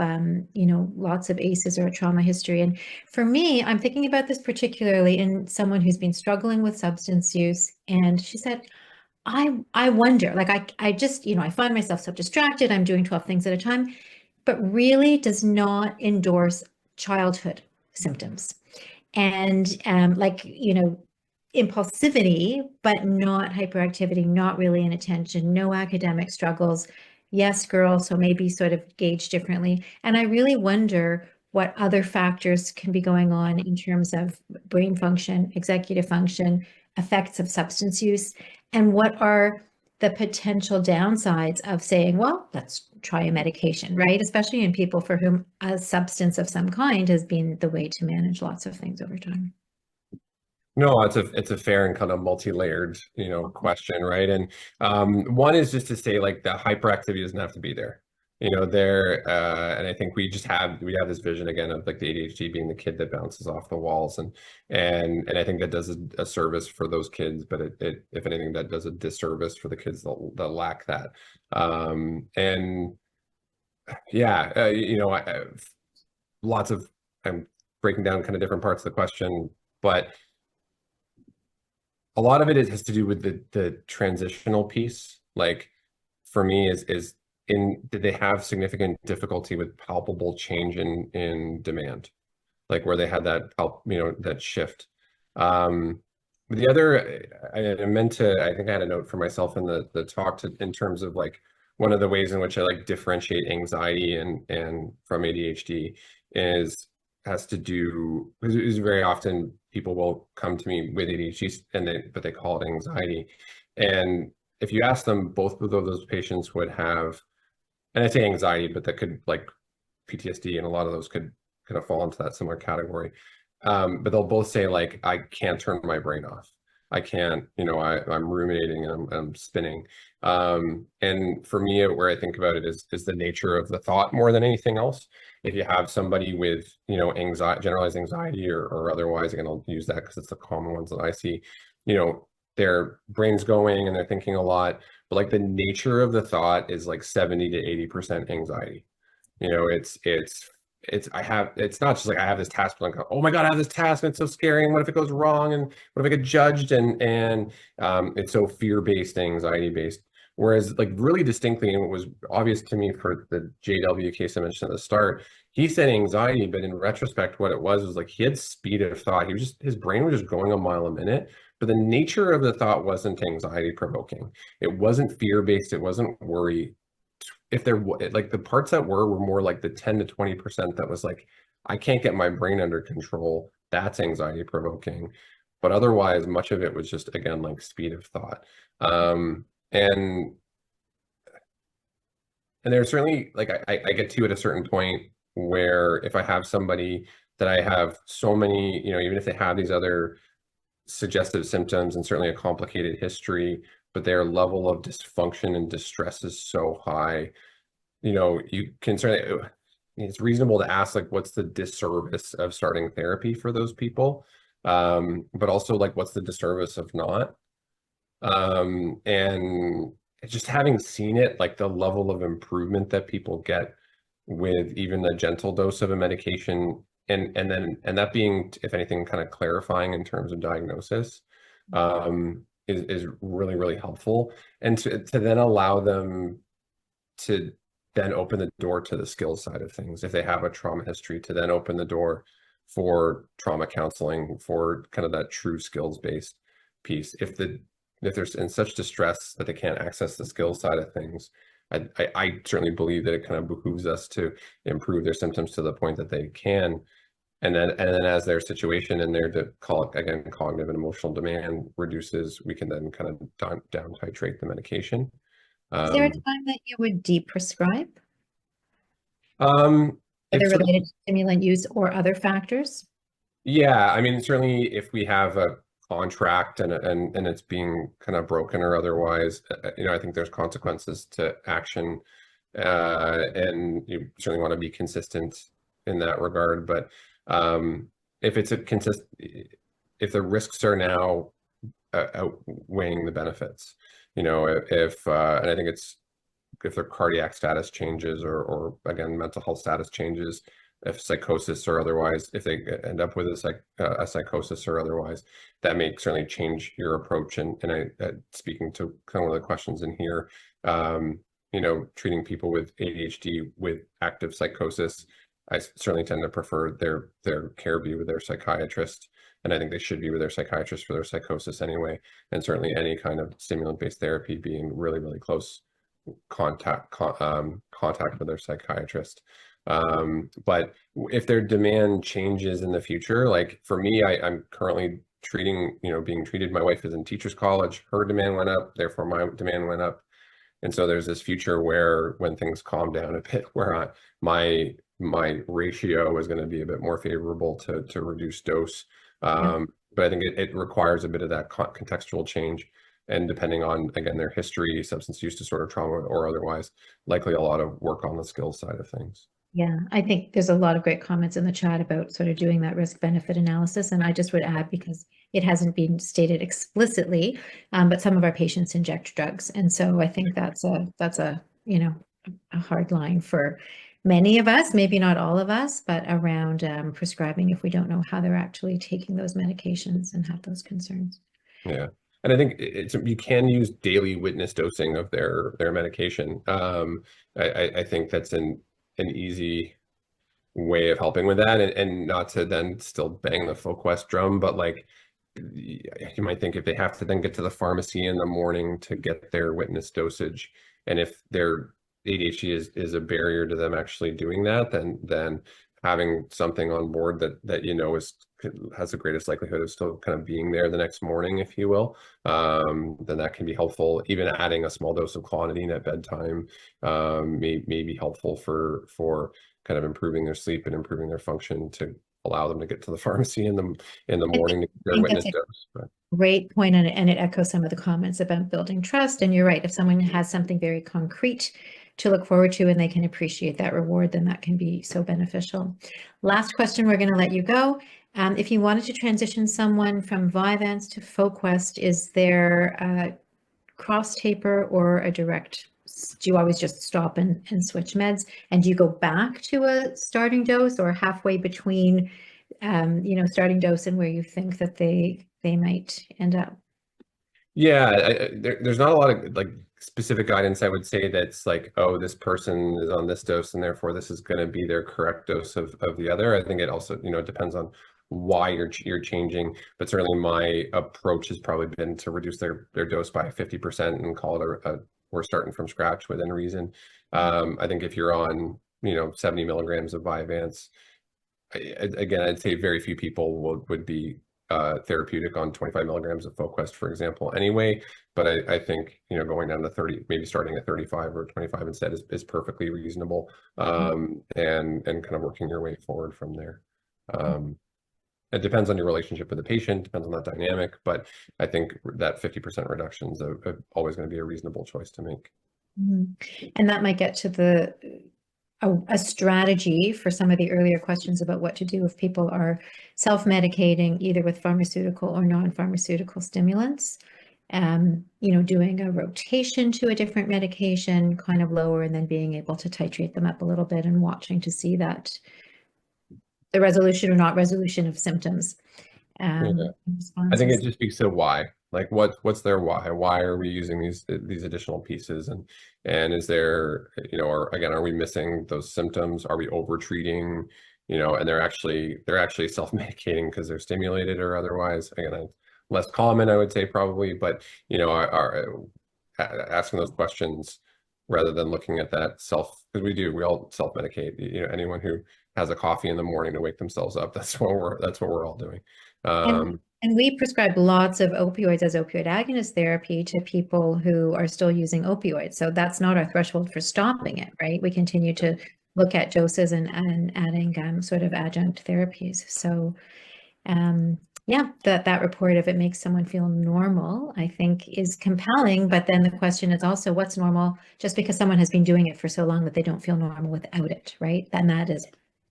lots of ACEs or a trauma history. And for me, I'm thinking about this particularly in someone who's been struggling with substance use. And she said, I wonder, like I just, I find myself so distracted. I'm doing 12 things at a time, but really does not endorse childhood symptoms. And impulsivity, but not hyperactivity, not really inattention, no academic struggles. Yes, girl, so maybe sort of gauge differently. And I really wonder what other factors can be going on in terms of brain function, executive function, effects of substance use, and what are the potential downsides of saying, well, let's try a medication, right? Especially in people for whom a substance of some kind has been the way to manage lots of things over time.
No, it's a fair and kind of multi-layered, question, right? And one is just to say like the hyperactivity doesn't have to be there. And I think we have this vision again of like the ADHD being the kid that bounces off the walls, and I think that does a service for those kids, but it if anything that does a disservice for the kids that lack that. And yeah, lots of I'm breaking down kind of different parts of the question, but a lot of it has to do with the transitional piece. Like for me is did they have significant difficulty with palpable change in demand, like where they had that shift. The other, I think I had a note for myself in the talk in terms of like one of the ways in which I like differentiate anxiety and from ADHD has to do because very often people will come to me with ADHD but they call it anxiety. And if you ask them, both of those patients would have, and I say anxiety, but that could like PTSD, and a lot of those could kind of fall into that similar category. But they'll both say like, I can't turn my brain off. I can't, I'm ruminating and I'm spinning. And for me, where I think about it is the nature of the thought more than anything else. If you have somebody with, anxiety, generalized anxiety or otherwise, again, I'll use that because it's the common ones that I see, their brain's going and they're thinking a lot, but like the nature of the thought is like 70 to 80% anxiety. It's not just like I have this task, but like, oh my God, I have this task and it's so scary. And what if it goes wrong? And what if I get judged? And it's so fear-based, anxiety-based. Whereas like really distinctly, and what was obvious to me for the JW case I mentioned at the start, he said anxiety, but in retrospect, what it was like he had speed of thought. His brain was just going a mile a minute, but the nature of the thought wasn't anxiety provoking. It wasn't fear-based. It wasn't worry. If there like the parts that were more like the 10 to 20% that was like, I can't get my brain under control. That's anxiety provoking. But otherwise, much of it was just, again, like speed of thought. And there's certainly like I get to at a certain point where if I have somebody that I have so many, even if they have these other suggestive symptoms and certainly a complicated history, but their level of dysfunction and distress is so high, you can certainly, it's reasonable to ask like, what's the disservice of starting therapy for those people? But also like, what's the disservice of not? And just having seen it, like the level of improvement that people get with even a gentle dose of a medication, and that being, if anything, kind of clarifying in terms of diagnosis, is really, really helpful. And to then allow them to then open the door to the skills side of things. If they have a trauma history, to then open the door for trauma counseling, for kind of that true skills-based piece. If they're in such distress that they can't access the skills side of things, I certainly believe that it kind of behooves us to improve their symptoms to the point that they can And then as their situation and their again, cognitive and emotional demand reduces, we can then kind of down titrate the medication.
Is there a
Um,
time that you would deprescribe,
if
whether related to stimulant use or other factors?
Yeah, I mean, certainly if we have a contract and it's being kind of broken or otherwise, I think there's consequences to action, and you certainly want to be consistent in that regard. But if it's a if the risks are now outweighing the benefits, if and I think it's if their cardiac status changes or again mental health status changes, if psychosis or otherwise, if they end up with a psychosis or otherwise, that may certainly change your approach. And speaking to kind of one of the questions in here, treating people with ADHD with active psychosis, I certainly tend to prefer their care be with their psychiatrist. And I think they should be with their psychiatrist for their psychosis anyway. And certainly any kind of stimulant-based therapy being really, really close contact with their psychiatrist. But if their demand changes in the future, like for me, I'm currently being treated. My wife is in teachers college. Her demand went up, therefore my demand went up. And so there's this future where when things calm down a bit, where my ratio is going to be a bit more favorable to reduce dose.
Yeah.
But I think it requires a bit of that contextual change. And depending on, again, their history, substance use disorder, trauma, or otherwise, likely a lot of work on the skills side of things.
Yeah, I think there's a lot of great comments in the chat about sort of doing that risk benefit analysis. And I just would add, because it hasn't been stated explicitly, but some of our patients inject drugs. And so I think that's a hard line for many of us, maybe not all of us, but around prescribing if we don't know how they're actually taking those medications and have those concerns.
Yeah. And I think you can use daily witness dosing of their medication. I think that's an easy way of helping with that, and not to then still bang the FoQuest drum, but like you might think if they have to then get to the pharmacy in the morning to get their witness dosage, and if their ADHD is a barrier to them actually doing that, then having something on board that has the greatest likelihood of still kind of being there the next morning, if you will, then that can be helpful. Even adding a small dose of clonidine at bedtime may be helpful for kind of improving their sleep and improving their function to allow them to get to the pharmacy in the morning to get their witness dose. But
great point, and it echoes some of the comments about building trust. And you're right, if someone has something very concrete to look forward to and they can appreciate that reward, then that can be so beneficial. Last question, we're going to let you go. If you wanted to transition someone from Vyvanse to FoQuest, is there a cross taper or a direct? Do you always just stop and switch meds? And do you go back to a starting dose or halfway between, starting dose and where you think that they might end up?
yeah, there's not a lot of like specific guidance. I would say that's like, oh, this person is on this dose and therefore this is going to be their correct dose of the other. I think it also, depends on why you're changing, but certainly my approach has probably been to reduce their dose by 50% and call it we're starting from scratch within reason. I think if you're on, 70 milligrams of Vyvanse, again, I'd say very few people would be therapeutic on 25 milligrams of FoQuest, for example, anyway. But I think, going down to 30, maybe starting at 35 or 25 instead is perfectly reasonable, and kind of working your way forward from there. It depends on your relationship with the patient, depends on that dynamic, but I think that 50% reduction is always going to be a reasonable choice to make.
And that might get to a strategy for some of the earlier questions about what to do if people are self-medicating either with pharmaceutical or non-pharmaceutical stimulants. Doing a rotation to a different medication, kind of lower, and then being able to titrate them up a little bit and watching to see that the resolution or not resolution of symptoms.
I think it just speaks to why. Like what's their why? Why are we using these additional pieces? And is there, or again, are we missing those symptoms? Are we over treating? And they're actually self-medicating because they're stimulated or otherwise. Again, less common, I would say probably, but are asking those questions rather than looking at that because we all self-medicate. Anyone who has a coffee in the morning to wake themselves up. That's what we're all doing.
And we prescribe lots of opioids as opioid agonist therapy to people who are still using opioids. So that's not our threshold for stopping it, right? We continue to look at doses and adding sort of adjunct therapies. So yeah, that report, if it makes someone feel normal, I think is compelling. But then the question is also, what's normal just because someone has been doing it for so long that they don't feel normal without it, right? And that is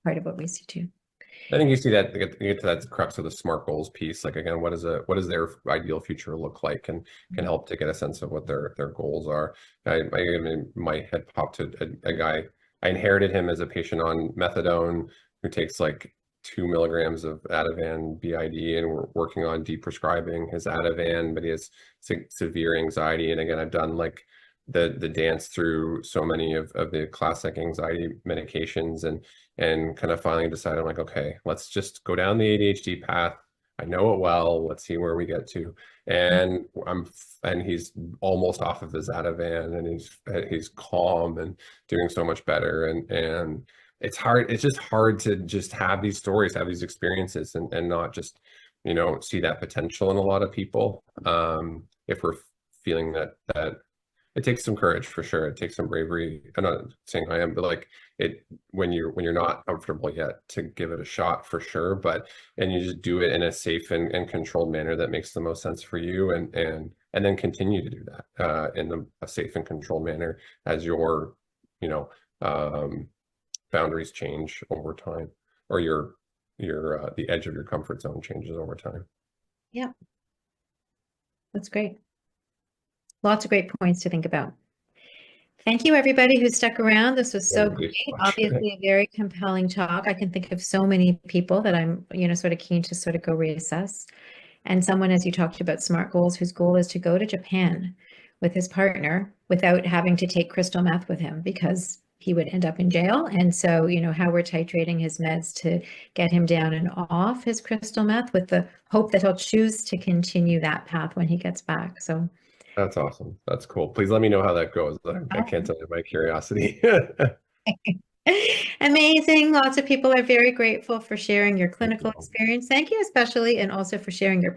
part of what we see too.
I think you see that you get to that crux of the SMART goals piece. Like again, what does their ideal future look like, and can help to get a sense of what their goals are. My head popped to a guy. I inherited him as a patient on methadone who takes like 2 milligrams of Ativan BID, and we're working on deprescribing his Ativan, but he has severe anxiety. And again, I've done like the dance through so many of the classic anxiety medications, and kind of finally decided, I'm like, okay, let's just go down the ADHD path. I know it well. Let's see where we get to. And he's almost off of his Ativan, and he's calm and doing so much better. And it's hard. It's just hard to just have these stories, have these experiences, and not just, see that potential in a lot of people. If we're feeling that it takes some courage for sure. It takes some bravery. I'm not saying I am, but like when you're not comfortable yet, to give it a shot for sure. And you just do it in a safe and controlled manner that makes the most sense for you, and then continue to do that in a safe and controlled manner as your boundaries change over time, or your the edge of your comfort zone changes over time.
Yeah, that's great. Lots of great points to think about. Thank you, everybody who stuck around. This was so great. Obviously, a very compelling talk. I can think of so many people that I'm, sort of keen to sort of go reassess. And someone, as you talked about, SMART goals, whose goal is to go to Japan with his partner without having to take crystal meth with him because he would end up in jail. And so, how we're titrating his meds to get him down and off his crystal meth, with the hope that he'll choose to continue that path when he gets back. So
that's awesome. That's cool. Please let me know how that goes. I can't tell you my curiosity.
Amazing. Lots of people are very grateful for sharing your clinical experience. Thank you, especially, and also for sharing your